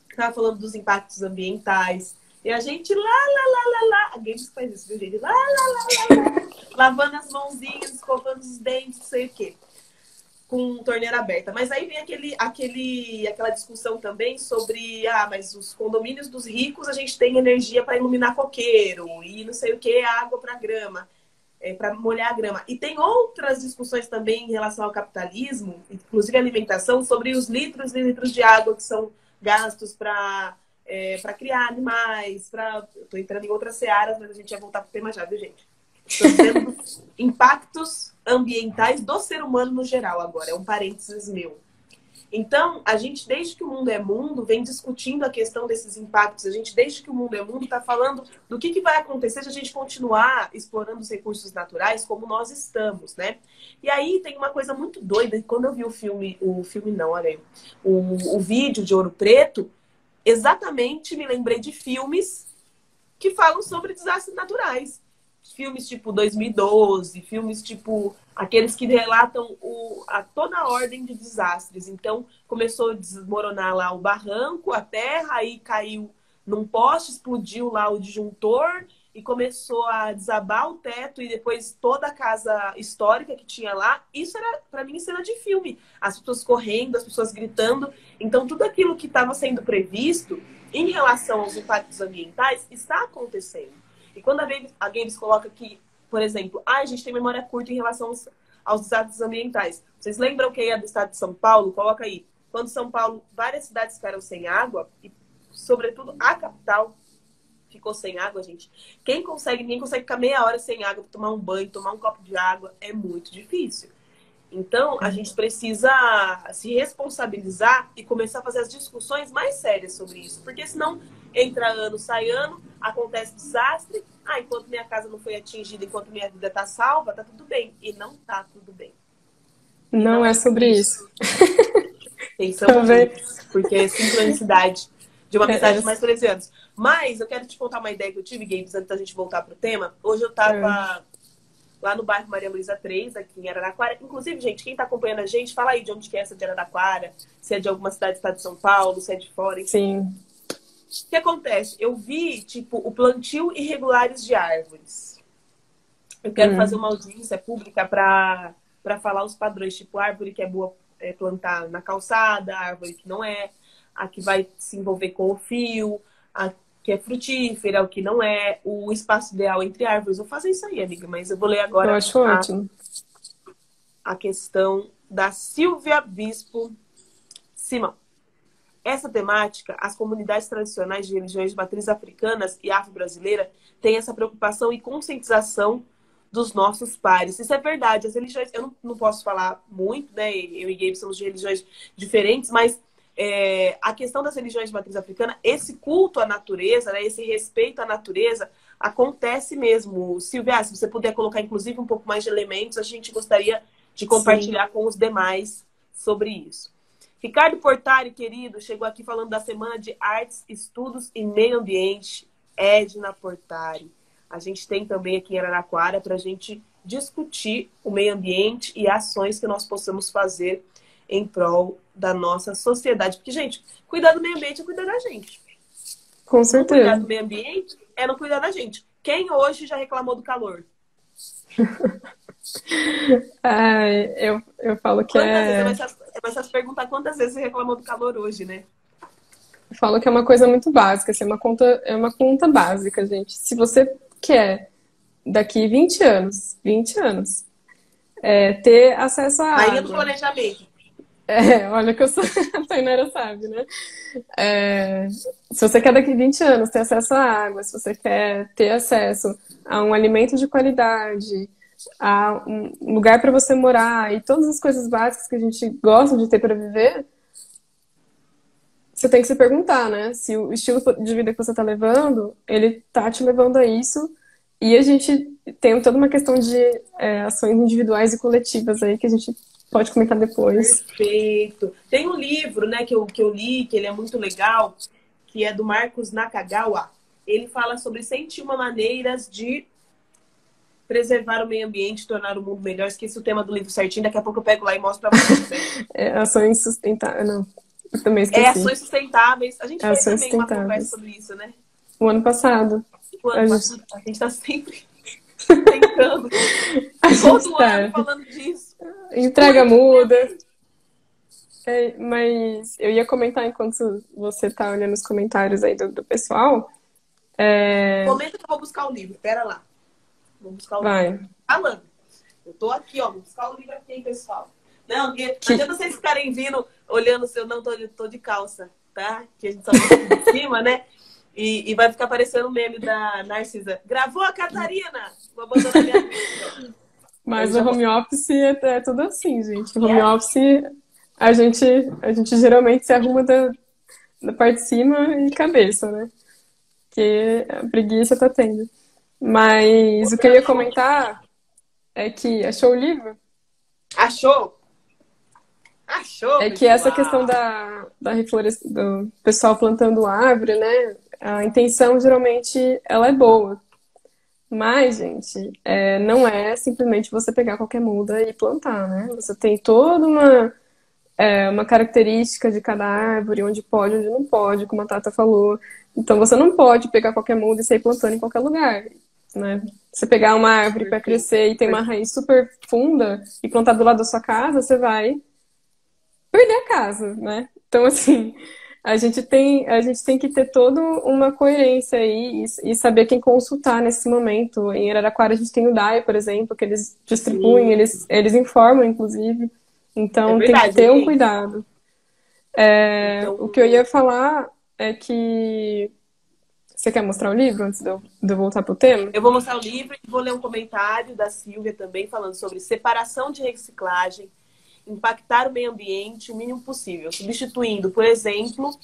estava falando dos impactos ambientais, e a gente a Games faz isso, viu, gente? Lavando as mãozinhas, escovando os dentes, não sei o quê, com torneira aberta. Mas aí vem aquela discussão também sobre, mas os condomínios dos ricos a gente tem energia para iluminar coqueiro e não sei o que, água para grama, para molhar a grama. E tem outras discussões também em relação ao capitalismo, inclusive alimentação, sobre os litros e litros de água que são gastos para criar animais, Estou entrando em outras searas, mas a gente vai voltar para o tema já, viu, gente? Estou dizendo impactos ambientais do ser humano no geral agora. É um parênteses meu. Então, a gente, desde que o mundo é mundo, vem discutindo a questão desses impactos. A gente, desde que o mundo é mundo, está falando do que vai acontecer se a gente continuar explorando os recursos naturais como nós estamos, né? E aí tem uma coisa muito doida. Quando eu vi o vídeo de Ouro Preto, exatamente me lembrei de filmes que falam sobre desastres naturais. Filmes tipo 2012, filmes tipo aqueles que relatam toda a ordem de desastres. Então, começou a desmoronar lá o barranco, a terra, aí caiu num poste, explodiu lá o disjuntor e começou a desabar o teto e depois toda a casa histórica que tinha lá. Isso era, para mim, cena de filme. As pessoas correndo, as pessoas gritando. Então, tudo aquilo que estava sendo previsto em relação aos impactos ambientais está acontecendo. E quando a Games coloca que, por exemplo, a gente tem memória curta em relação aos desastres ambientais. Vocês lembram quem é do estado de São Paulo? Coloca aí. Quando São Paulo, várias cidades ficaram sem água, e sobretudo a capital ficou sem água, gente. Ninguém consegue ficar meia hora sem água para tomar um banho, tomar um copo de água. É muito difícil. Então, a gente precisa se responsabilizar e começar a fazer as discussões mais sérias sobre isso. Porque senão, entra ano, sai ano, acontece desastre. Enquanto minha casa não foi atingida, enquanto minha vida está salva, tá tudo bem. E não tá tudo bem. Não é sobre isso. Pensamos nisso, porque é sincronicidade de uma amizade de mais de 13 anos. Mas eu quero te contar uma ideia que eu tive, Games, antes da gente voltar pro tema. Hoje eu tava lá no bairro Maria Luísa 3, aqui em Araraquara. Inclusive, gente, quem tá acompanhando a gente, fala aí de onde que é essa de Araraquara, se é de alguma cidade do estado de São Paulo, se é de fora, enfim. Sim. O que acontece? Eu vi, o plantio irregulares de árvores. Eu quero fazer uma audiência pública para falar os padrões, árvore que é boa plantar na calçada, a árvore que não é, a que vai se envolver com o fio, a que é frutífera, o que não é, o espaço ideal entre árvores. Vou fazer isso aí, amiga, mas eu vou ler Eu agora acho ótimo. a questão da Silvia Bispo Simão. Essa temática, as comunidades tradicionais de religiões de matriz africanas e afro-brasileira têm essa preocupação e conscientização dos nossos pares. Isso é verdade. As religiões, eu não posso falar muito, né? Eu e Gabe somos de religiões diferentes, mas a questão das religiões de matriz africana, esse culto à natureza, né, esse respeito à natureza, acontece mesmo. Silvia, se você puder colocar, inclusive, um pouco mais de elementos, a gente gostaria de compartilhar com os demais sobre isso. Ricardo Portari, querido, chegou aqui falando da Semana de Artes, Estudos e Meio Ambiente, Edna Portari. A gente tem também aqui em Araraquara para a gente discutir o meio ambiente e ações que nós possamos fazer em prol da nossa sociedade. Porque, gente, cuidar do meio ambiente é cuidar da gente. Com Não certeza. cuidar do meio ambiente é não cuidar da gente. Quem hoje já reclamou do calor? Ai, eu falo que Quantas vezes? É mais fácil perguntar quantas vezes você reclamou do calor hoje, né? eu falo que é uma coisa muito básica, assim, é uma conta básica, gente. Se você quer, daqui 20 anos, ter acesso à Rainha do água. planejamento. Olha que eu sou. A Tainara sabe, né? Se você quer daqui 20 anos ter acesso à água, se você quer ter acesso a um alimento de qualidade, a um lugar para você morar e todas as coisas básicas que a gente gosta de ter para viver, você tem que se perguntar, né? Se o estilo de vida que você está levando, ele tá te levando a isso. E a gente tem toda uma questão de ações individuais e coletivas aí que a gente pode comentar depois. Perfeito. Tem um livro, né, que eu li, que ele é muito legal, que é do Marcos Nakagawa. Ele fala sobre 101 maneiras de preservar o meio ambiente, tornar o mundo melhor. Esqueci o tema do livro certinho, daqui a pouco eu pego lá e mostro pra vocês. Ações sustentáveis. Não, eu também esqueci. Ações sustentáveis. A gente fez Ações também uma sustentáveis. conversa sobre isso, né? O ano passado. O ano A passado. A gente tá sempre tentando. Todo ano falando disso. Entrega muda. Mas eu ia comentar enquanto você tá olhando os comentários aí do pessoal. Comenta que eu vou buscar o livro. Pera lá. Vou buscar o Vai. livro. Falando. Eu tô aqui, ó. Vou buscar o livro aqui, hein, pessoal. Não adianta vocês ficarem vindo olhando se eu não tô de calça, tá? Que a gente só tá aqui de cima, né? E vai ficar parecendo o meme da Narcisa. Gravou a Catarina! Vou abandonar minha vida. Mas o home office é tudo assim, gente. O home office, a gente geralmente se arruma da parte de cima e cabeça, né? Que a preguiça tá tendo. Mas o que eu ia comentar é que... Achou o livro? Achou? Achou, É que essa questão da reflorestação, do pessoal plantando árvore, né? A intenção, geralmente, ela é boa. Mas, gente, não é simplesmente você pegar qualquer muda e plantar, né? Você tem toda uma característica de cada árvore, onde pode, onde não pode, como a Tata falou. Então, você não pode pegar qualquer muda e sair plantando em qualquer lugar, né? Você pegar uma árvore para crescer e tem uma raiz super funda e plantar do lado da sua casa, você vai perder a casa, né? Então, assim, a gente tem que ter toda uma coerência aí e saber quem consultar nesse momento. Em Araraquara, a gente tem o DAI, por exemplo, que eles distribuem, eles informam, inclusive. Então, tem que ter um cuidado. Então, o que eu ia falar é que... Você quer mostrar o livro antes de eu voltar pro tema? Eu vou mostrar o livro e vou ler um comentário da Silvia também, falando sobre separação de reciclagem, impactar o meio ambiente o mínimo possível, substituindo, por exemplo,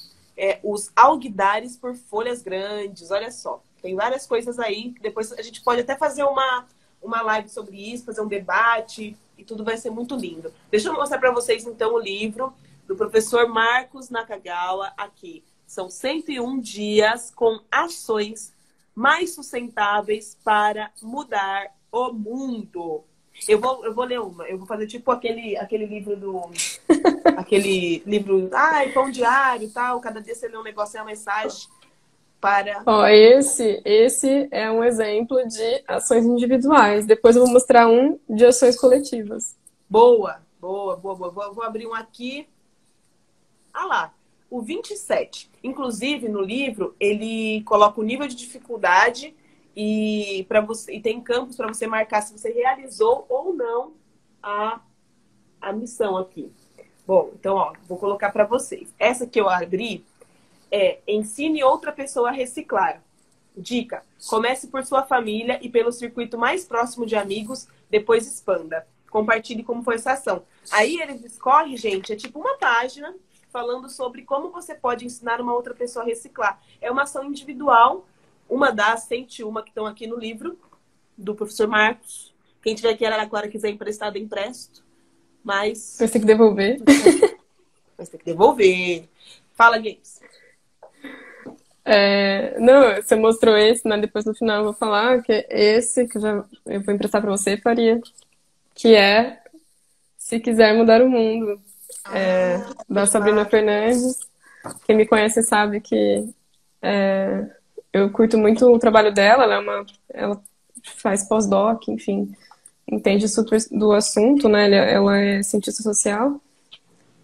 os alguidares por folhas grandes. Olha só, tem várias coisas aí, que depois a gente pode até fazer uma live sobre isso, fazer um debate, e tudo vai ser muito lindo. Deixa eu mostrar para vocês, então, o livro do professor Marcos Nakagawa aqui. São 101 dias com ações mais sustentáveis para mudar o mundo. Eu vou ler uma. Eu vou fazer tipo aquele livro aquele livro... Pão diário e tal. Cada dia você lê um negócio, é uma mensagem para... Ó, esse é um exemplo de ações individuais. Depois eu vou mostrar um de ações coletivas. Boa. Boa, boa, boa. Vou abrir um aqui. Ah lá, o 27. Inclusive, no livro, ele coloca o nível de dificuldade e, e tem campos para você marcar se você realizou ou não a missão aqui. Bom, então, ó, vou colocar para vocês. Essa que eu abri é ensine outra pessoa a reciclar. Dica, comece por sua família e pelo circuito mais próximo de amigos, depois expanda. Compartilhe como foi essa ação. Aí eles escolhem, gente, é tipo uma página falando sobre como você pode ensinar uma outra pessoa a reciclar. É uma ação individual, uma das 101 que estão aqui no livro, do professor Marcos. Quem tiver aqui em Araraquara quiser emprestado, empresto. Mas Vai ter que devolver. Mas tem que devolver. Fala, Games. Não, você mostrou esse, né? Depois no final eu vou falar que esse que eu vou emprestar pra você, Faria. Que é Se Quiser Mudar o Mundo. Da Sabrina Fernandes. Quem me conhece sabe que eu curto muito o trabalho dela. Ela faz pós-doc, enfim, entende super do assunto, né? Ela é cientista social.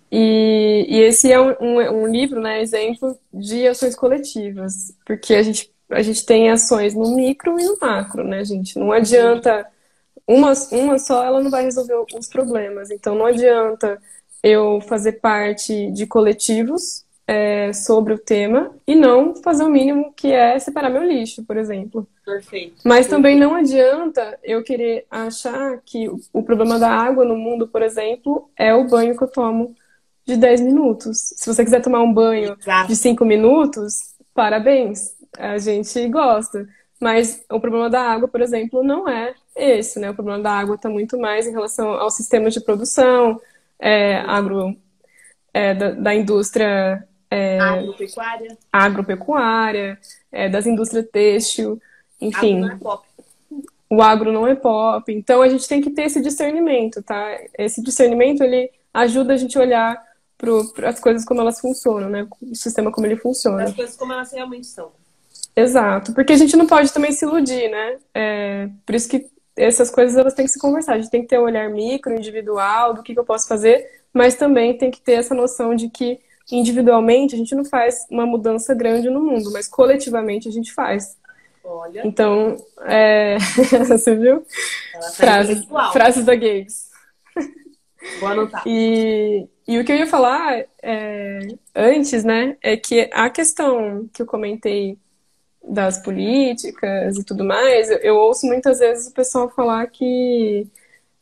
E esse é um livro, né, exemplo de ações coletivas, porque a gente tem ações no micro e no macro, né, gente? Não adianta uma só, ela não vai resolver os problemas. Então, não adianta eu fazer parte de coletivos sobre o tema e não fazer o mínimo, que é separar meu lixo, por exemplo. Perfeito. Mas também não adianta eu querer achar que o problema da água no mundo, por exemplo, é o banho que eu tomo de 10 minutos. Se você quiser tomar um banho de 5 minutos, parabéns, a gente gosta. Mas o problema da água, por exemplo, não é esse, né? O problema da água está muito mais em relação ao sistema de produção, da indústria agropecuária, das indústrias têxtil, enfim. Agro não é pop. O agro não é pop. Então a gente tem que ter esse discernimento, tá? Esse discernimento, ele ajuda a gente a olhar para as coisas como elas funcionam, né? O sistema como ele funciona. As coisas como elas realmente são. Exato, porque a gente não pode também se iludir, né? Por isso que essas coisas elas têm que se conversar. A gente tem que ter um olhar micro, individual, do que eu posso fazer, mas também tem que ter essa noção de que individualmente a gente não faz uma mudança grande no mundo, mas coletivamente a gente faz. Olha. Então, você viu? Frases da Gays. Vou anotar. E o que eu ia falar antes, né, é que a questão que eu comentei das políticas e tudo mais, eu ouço muitas vezes o pessoal falar que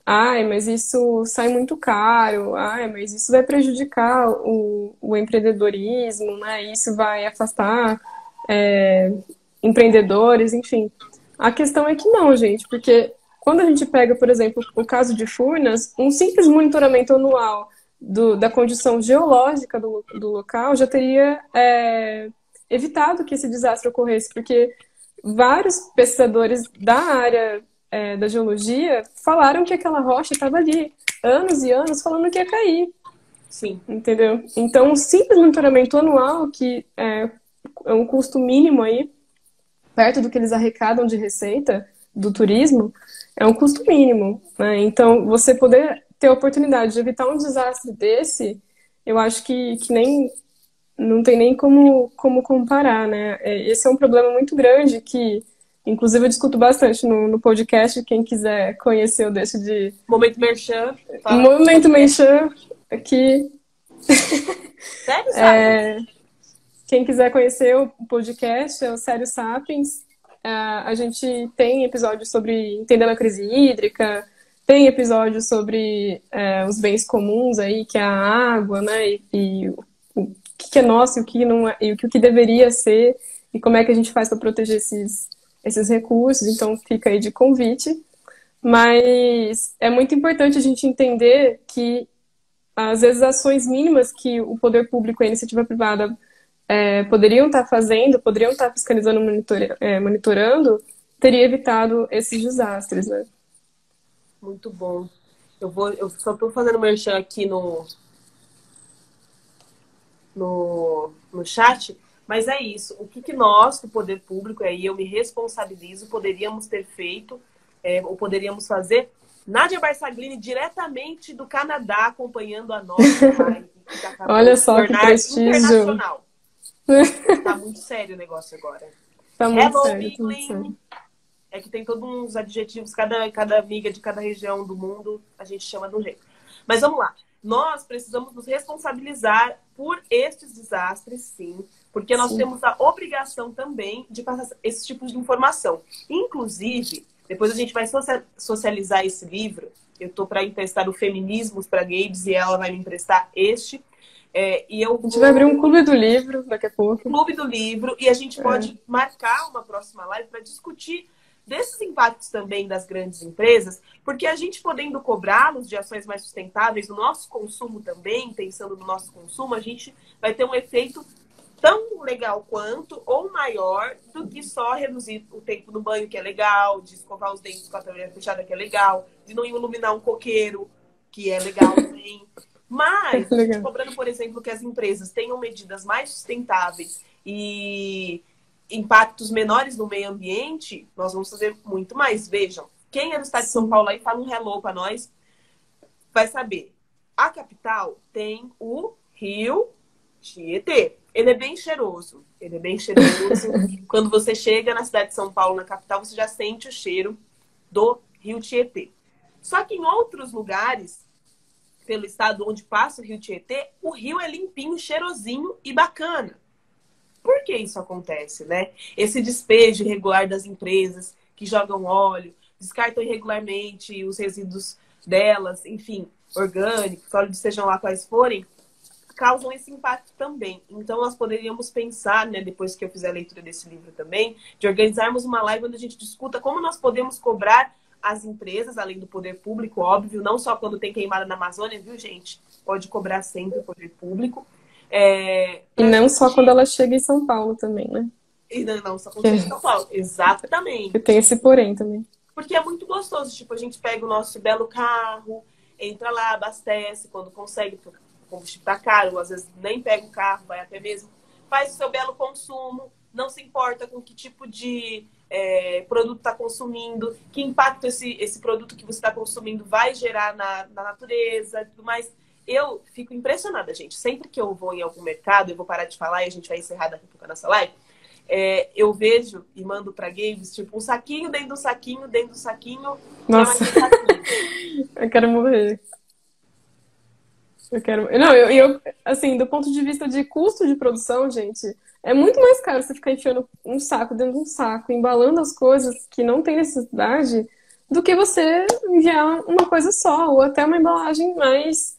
mas isso sai muito caro, mas isso vai prejudicar o empreendedorismo, né, isso vai afastar empreendedores, enfim. A questão é que não, gente, porque quando a gente pega, por exemplo, o caso de Furnas, um simples monitoramento anual da condição geológica do local já teria evitado que esse desastre ocorresse, porque vários pesquisadores da área da geologia falaram que aquela rocha estava ali anos e anos falando que ia cair. Sim. Entendeu? Então, um simples monitoramento anual, que é um custo mínimo aí, perto do que eles arrecadam de receita do turismo, é um custo mínimo, né? Então, você poder ter a oportunidade de evitar um desastre desse, eu acho que nem não tem nem como comparar, né? Esse é um problema muito grande que, inclusive, eu discuto bastante no podcast. Quem quiser conhecer, eu deixo de... Momento Merchan. Momento Merchan, aqui. Sério, sabe? Quem quiser conhecer o podcast é o Sério Sapiens. A gente tem episódios sobre entendendo a crise hídrica, tem episódios sobre os bens comuns aí, que é a água, né? E o que é nosso e o que não é, e o que deveria ser, e como é que a gente faz para proteger esses recursos. Então fica aí de convite. Mas é muito importante a gente entender que às vezes ações mínimas que o poder público e a iniciativa privada poderiam estar fazendo, poderiam estar fiscalizando, monitorando, teria evitado esses desastres, né? Muito bom. Eu só estou fazendo merchan aqui no chat, mas é isso. O que nós, do poder público, aí eu me responsabilizo, poderíamos ter feito, ou poderíamos fazer? Nádia Barsaglini, diretamente do Canadá, acompanhando a nossa live. Olha só que prestígio. Internacional. Tá muito sério o negócio agora. Tá muito Hello, sério, tá muito Migling. sério. É que tem todos uns adjetivos, cada amiga de cada região do mundo, a gente chama de um jeito. Mas vamos lá. Nós precisamos nos responsabilizar por estes desastres, sim, porque nós temos a obrigação também de passar esse tipo de informação. Inclusive, depois a gente vai socializar esse livro. Eu estou para emprestar o Feminismos para Gays e ela vai me emprestar este. E eu A gente vai abrir um clube do livro daqui a pouco. Clube do livro, e a gente pode marcar uma próxima live para discutir desses impactos também das grandes empresas, porque a gente podendo cobrá-los de ações mais sustentáveis, no nosso consumo também, pensando no nosso consumo, a gente vai ter um efeito tão legal quanto ou maior do que só reduzir o tempo no banho, que é legal, de escovar os dentes com a torneira fechada, que é legal, de não iluminar um coqueiro, que é legal também. Mas, a gente cobrando, por exemplo, que as empresas tenham medidas mais sustentáveis e impactos menores no meio ambiente, nós vamos fazer muito mais. Vejam, quem é do estado de São Paulo aí, fala um hello para nós, vai saber. A capital tem o Rio Tietê. Ele é bem cheiroso. Ele é bem cheiroso. Quando você chega na cidade de São Paulo, na capital, você já sente o cheiro do Rio Tietê. Só que em outros lugares, pelo estado onde passa o Rio Tietê, o rio é limpinho, cheirosinho e bacana. Por que isso acontece, né? Esse despejo irregular das empresas que jogam óleo, descartam irregularmente os resíduos delas, enfim, orgânicos, sólidos, sejam lá quais forem, causam esse impacto também. Então, nós poderíamos pensar, né, depois que eu fizer a leitura desse livro também, de organizarmos uma live onde a gente discuta como nós podemos cobrar as empresas, além do poder público, óbvio, não só quando tem queimada na Amazônia, viu, gente? Pode cobrar sempre o poder público. E não só quando ela chega em São Paulo também, né? E não só quando chega em São Paulo. Exatamente. E tem esse porém também. Porque é muito gostoso. Tipo, a gente pega o nosso belo carro, entra lá, abastece, quando consegue, porque o combustível tá caro, às vezes nem pega o carro, vai até mesmo, faz o seu belo consumo, não se importa com que tipo de produto está consumindo, que impacto esse produto que você está consumindo vai gerar na natureza e tudo mais. Eu fico impressionada, gente. Sempre que eu vou em algum mercado, eu vou parar de falar e a gente vai encerrar daqui a pouco a nossa live, eu vejo e mando para gays, tipo, um saquinho dentro do saquinho, dentro do saquinho. Nossa, eu quero morrer. Eu quero... Não, eu, assim, do ponto de vista de custo de produção, gente, é muito mais caro você ficar enfiando um saco dentro de um saco, embalando as coisas que não tem necessidade, do que você enviar uma coisa só, ou até uma embalagem mais,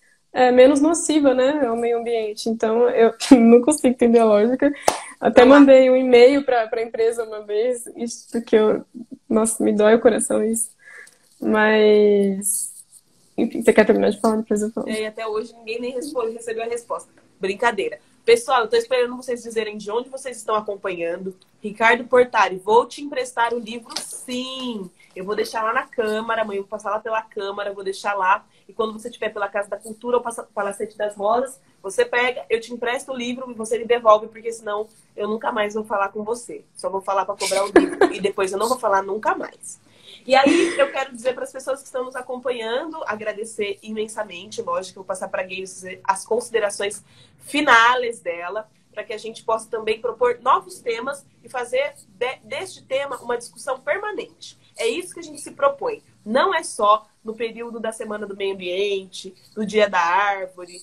menos nociva, né, ao meio ambiente. Então, eu não consigo entender a lógica. Até mandei um e-mail para a empresa uma vez, isso porque nossa, me dói o coração isso. Mas... Enfim, você quer terminar de falar, depois eu falo. E até hoje ninguém nem recebeu a resposta. Brincadeira. Pessoal, eu tô esperando vocês dizerem de onde vocês estão acompanhando. Ricardo Portari, vou te emprestar o livro, sim. Eu vou deixar lá na Câmara, amanhã eu vou passar lá pela Câmara, vou deixar lá. E quando você estiver pela Casa da Cultura ou Palacete das Rosas, você pega, eu te empresto o livro e você me devolve, porque senão eu nunca mais vou falar com você. Só vou falar para cobrar o livro e depois eu não vou falar nunca mais. E aí, eu quero dizer para as pessoas que estão nos acompanhando, agradecer imensamente, lógico, eu vou passar para a Gays as considerações finais dela, para que a gente possa também propor novos temas e fazer deste tema uma discussão permanente. É isso que a gente se propõe. Não é só no período da Semana do Meio Ambiente, do Dia da Árvore,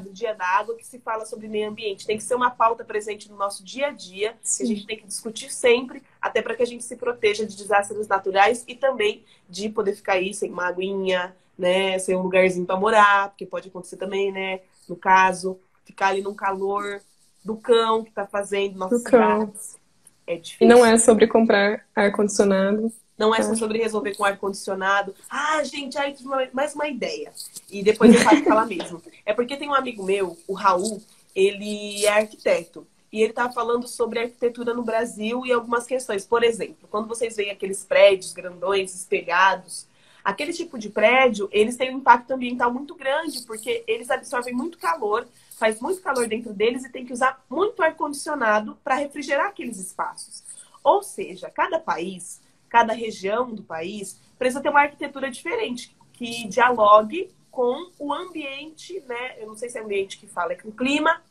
do Dia da Água, que se fala sobre meio ambiente. Tem que ser uma pauta presente no nosso dia a dia, que a gente tem que discutir sempre, até para que a gente se proteja de desastres naturais e também de poder ficar aí sem uma aguinha, né, sem um lugarzinho para morar, porque pode acontecer também, né, no caso, ficar ali num calor do cão que está fazendo nossas cidades. É difícil. E não é sobre comprar ar-condicionado. Não é só sobre resolver com ar-condicionado. Gente, aí tive mais uma ideia. E depois eu faço falar mesmo. É porque tem um amigo meu, o Raul, ele é arquiteto. E ele estava falando sobre arquitetura no Brasil e algumas questões. Por exemplo, quando vocês veem aqueles prédios grandões, espelhados, aquele tipo de prédio, eles têm um impacto ambiental muito grande, porque eles absorvem muito calor, faz muito calor dentro deles e tem que usar muito ar-condicionado para refrigerar aqueles espaços. Ou seja, cada país, cada região do país precisa ter uma arquitetura diferente, que dialogue com o ambiente, né? Eu não sei se é ambiente que fala, é com o clima.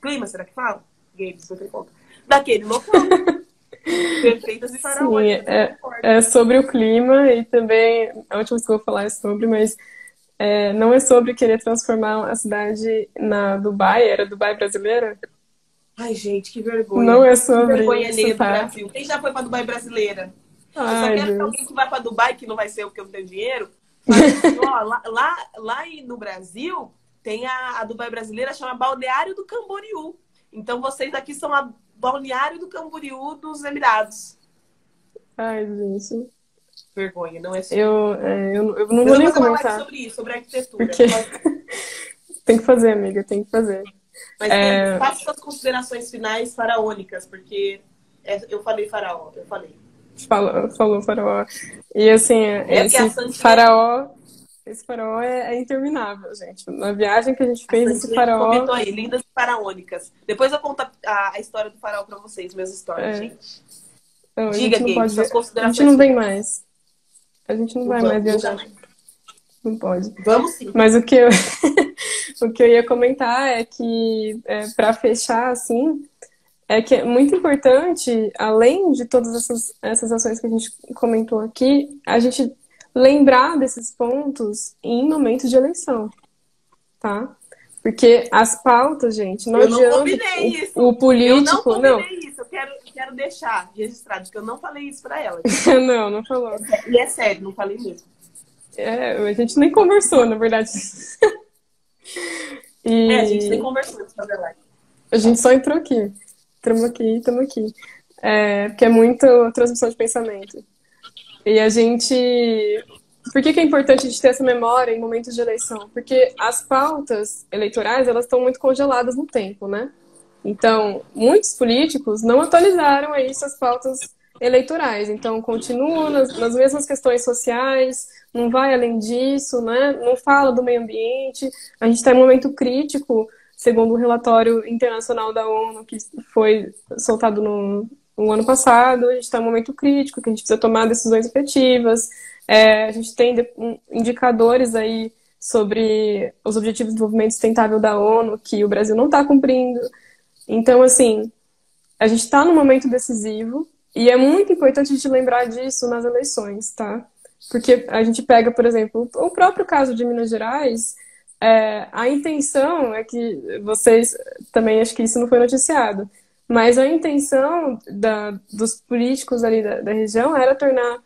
Clima, será que fala? Games, não tem conta. Daquele local. Perfeitas e Sim, faraônicas, eu concordo. é sobre o clima e também, a última coisa que eu vou falar é sobre, mas não é sobre querer transformar a cidade na Dubai, era Dubai brasileira? Ai, gente, que Não vergonha. é Que sobre vergonha isso, alheia do tá? Brasil. Quem já foi pra Dubai brasileira? Eu só Ai, quero que alguém Deus. que vai pra Dubai, que não vai ser eu porque eu não tenho dinheiro, fale assim, ó, no Brasil tem a Dubai brasileira, chama Balneário do Camboriú. Então vocês aqui são a Balneário do Camboriú dos Emirados. Ai, gente. Vergonha, não é sobre. Eu não Mas vou eu vou nem fazer uma live comentar, sobre isso, sobre arquitetura. porque tem que fazer, amiga, tem que fazer. Mas que isso, faça suas considerações finais faraônicas, porque eu falei faraó, eu falei. Falou faraó. E assim, É porque esse faraó é interminável, gente. Na viagem que a gente a fez, esse Santinha faraó. comentou aí, lindas e faraônicas. Depois eu conto a história do faraó pra vocês, meus stories, É, gente. não, a Diga, gente não Gabe, pode suas a gente considerações não vem finais. mais. A gente não Não vai mais vamos, nunca viajar. mais. Não pode. Vamos sim. Mas o que eu, o que eu ia comentar é que, para fechar, assim, é que é muito importante, além de todas essas ações que a gente comentou aqui, a gente lembrar desses pontos em momentos de eleição, tá? Porque as pautas, gente, não Eu não adianta combinei o isso. Eu não político. Não, combinei isso. Eu quero deixar registrado que eu não falei isso pra ela. não falou. E é sério, não falei mesmo. A gente nem conversou, na verdade. É, a gente nem E conversou antes de fazer live. a gente só entrou aqui. Estamos aqui, estamos aqui. Porque é muita transmissão de pensamento. E a gente. Por que é importante a gente ter essa memória em momentos de eleição? Porque as pautas eleitorais, elas estão muito congeladas no tempo, né? Então, muitos políticos não atualizaram aí suas pautas eleitorais. Então, continuam nas mesmas questões sociais, não vai além disso, né? Não fala do meio ambiente. A gente está em um momento crítico, segundo o relatório internacional da ONU, que foi soltado no ano passado. A gente está em um momento crítico, que a gente precisa tomar decisões efetivas. A gente tem indicadores aí sobre os Objetivos de Desenvolvimento Sustentável da ONU, que o Brasil não está cumprindo. Então, assim, a gente está num momento decisivo e é muito importante a gente lembrar disso nas eleições, tá? Porque a gente pega, por exemplo, o próprio caso de Minas Gerais, a intenção é que vocês também, acho que isso não foi noticiado, mas a intenção dos políticos ali da região era tornar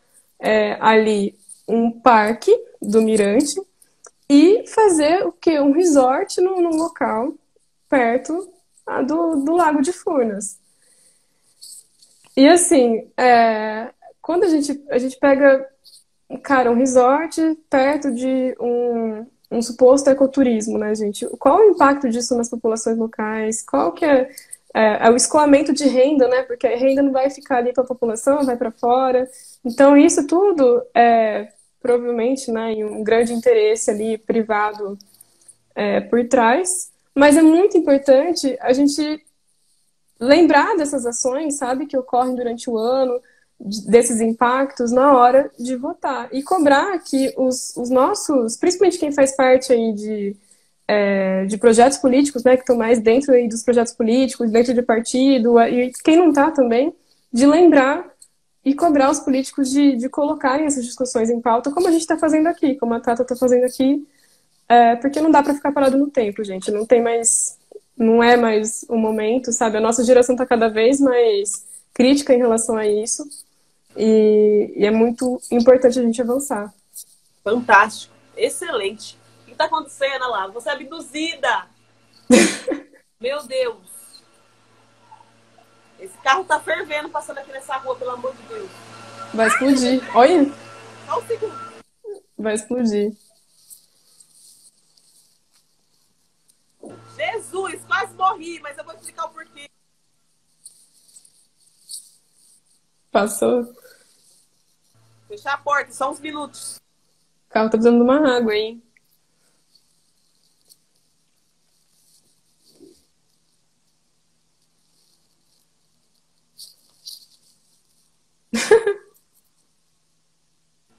ali um parque do Mirante e fazer o quê? Um resort num local perto do Lago de Furnas. E assim, quando a gente pega, cara, um resort perto de um suposto ecoturismo, né, gente? Qual é o impacto disso nas populações locais? Qual que é o escoamento de renda, né? Porque a renda não vai ficar ali para a população, vai para fora. Então, isso tudo provavelmente, né, em um grande interesse ali privado por trás. Mas é muito importante a gente lembrar dessas ações, sabe, que ocorrem durante o ano, desses impactos na hora de votar. E cobrar que os nossos, principalmente quem faz parte aí de projetos políticos, né, que estão mais dentro aí dos projetos políticos, dentro de partido, e quem não está também, de lembrar e cobrar os políticos de colocarem essas discussões em pauta, como a gente está fazendo aqui, como a Tata está fazendo aqui, porque não dá para ficar parado no tempo, gente. Não é mais o momento, sabe? A nossa geração está cada vez mais crítica em relação a isso e é muito importante a gente avançar. Fantástico. Excelente. O que está acontecendo lá? Você é abduzida. Meu Deus. Esse carro tá fervendo passando aqui nessa rua, pelo amor de Deus. Vai explodir. Olha, Só um segundo. vai explodir. Jesus, quase morri, mas eu vou explicar o porquê. Passou. O Fechar a porta, só uns minutos. carro tá precisando de uma água, hein?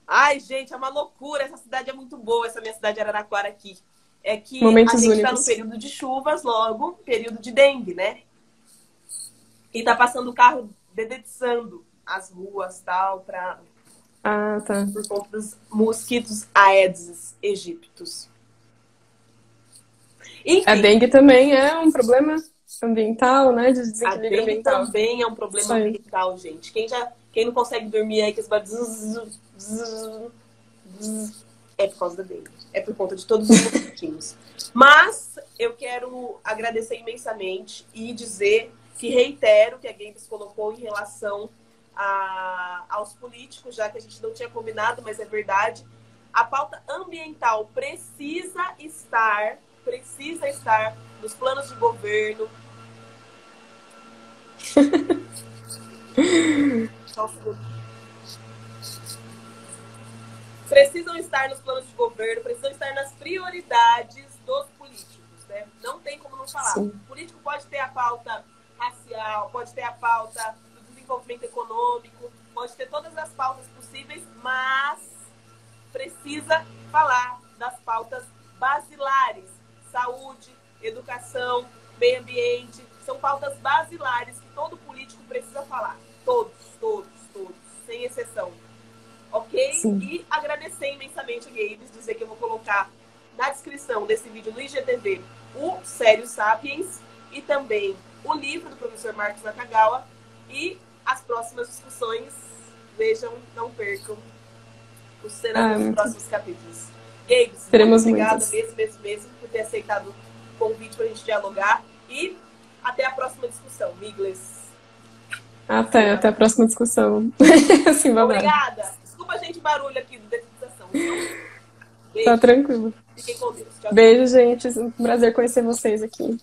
Ai, Ai, gente, é uma loucura. Essa cidade é muito boa, essa minha cidade de Araraquara aqui. É que Momentos a gente está únicos. no período de chuvas, logo, período de dengue, né? E tá passando o carro dedetiçando as ruas tal, Ah, tá. por conta dos mosquitos Aedes aegyptus. A Enfim, dengue também é um problema ambiental, né? De a desequilíbrio dengue ambiental. também é um Isso problema aí. ambiental, gente. Quem não consegue dormir aí, que é por causa da dengue. É por conta de todos os mosquitinhos. Mas eu quero agradecer imensamente e dizer que reitero que a Gabes colocou em relação aos políticos, já que a gente não tinha combinado, mas é verdade. A pauta ambiental precisa estar nos planos de governo. Só um segundo. Precisam estar nos planos de governo, precisam estar nas prioridades dos políticos, né? Não tem como não falar. Sim. O político pode ter a pauta racial, pode ter a pauta do desenvolvimento econômico, pode ter todas as pautas possíveis, mas precisa falar das pautas basilares. Saúde, educação, meio ambiente, são pautas basilares que todo político precisa falar. Todos, sem exceção. Ok? Sim. E agradecer imensamente a Gabes, dizer que eu vou colocar na descrição desse vídeo no IGTV o Sério Sapiens e também o livro do professor Marcos Nakagawa e as próximas discussões. Vejam, não percam os cenas dos próximos capítulos. Gabes, teremos muito obrigada muitas. mesmo por ter aceitado o convite para a gente dialogar e até a próxima discussão, Migles. Até a próxima discussão. Assim, Obrigada. Desculpa a gente barulho aqui do detetização. Beijo. Tá tranquilo. Fiquem com Deus. Tchau, tchau. Beijo, gente. Um prazer conhecer vocês aqui.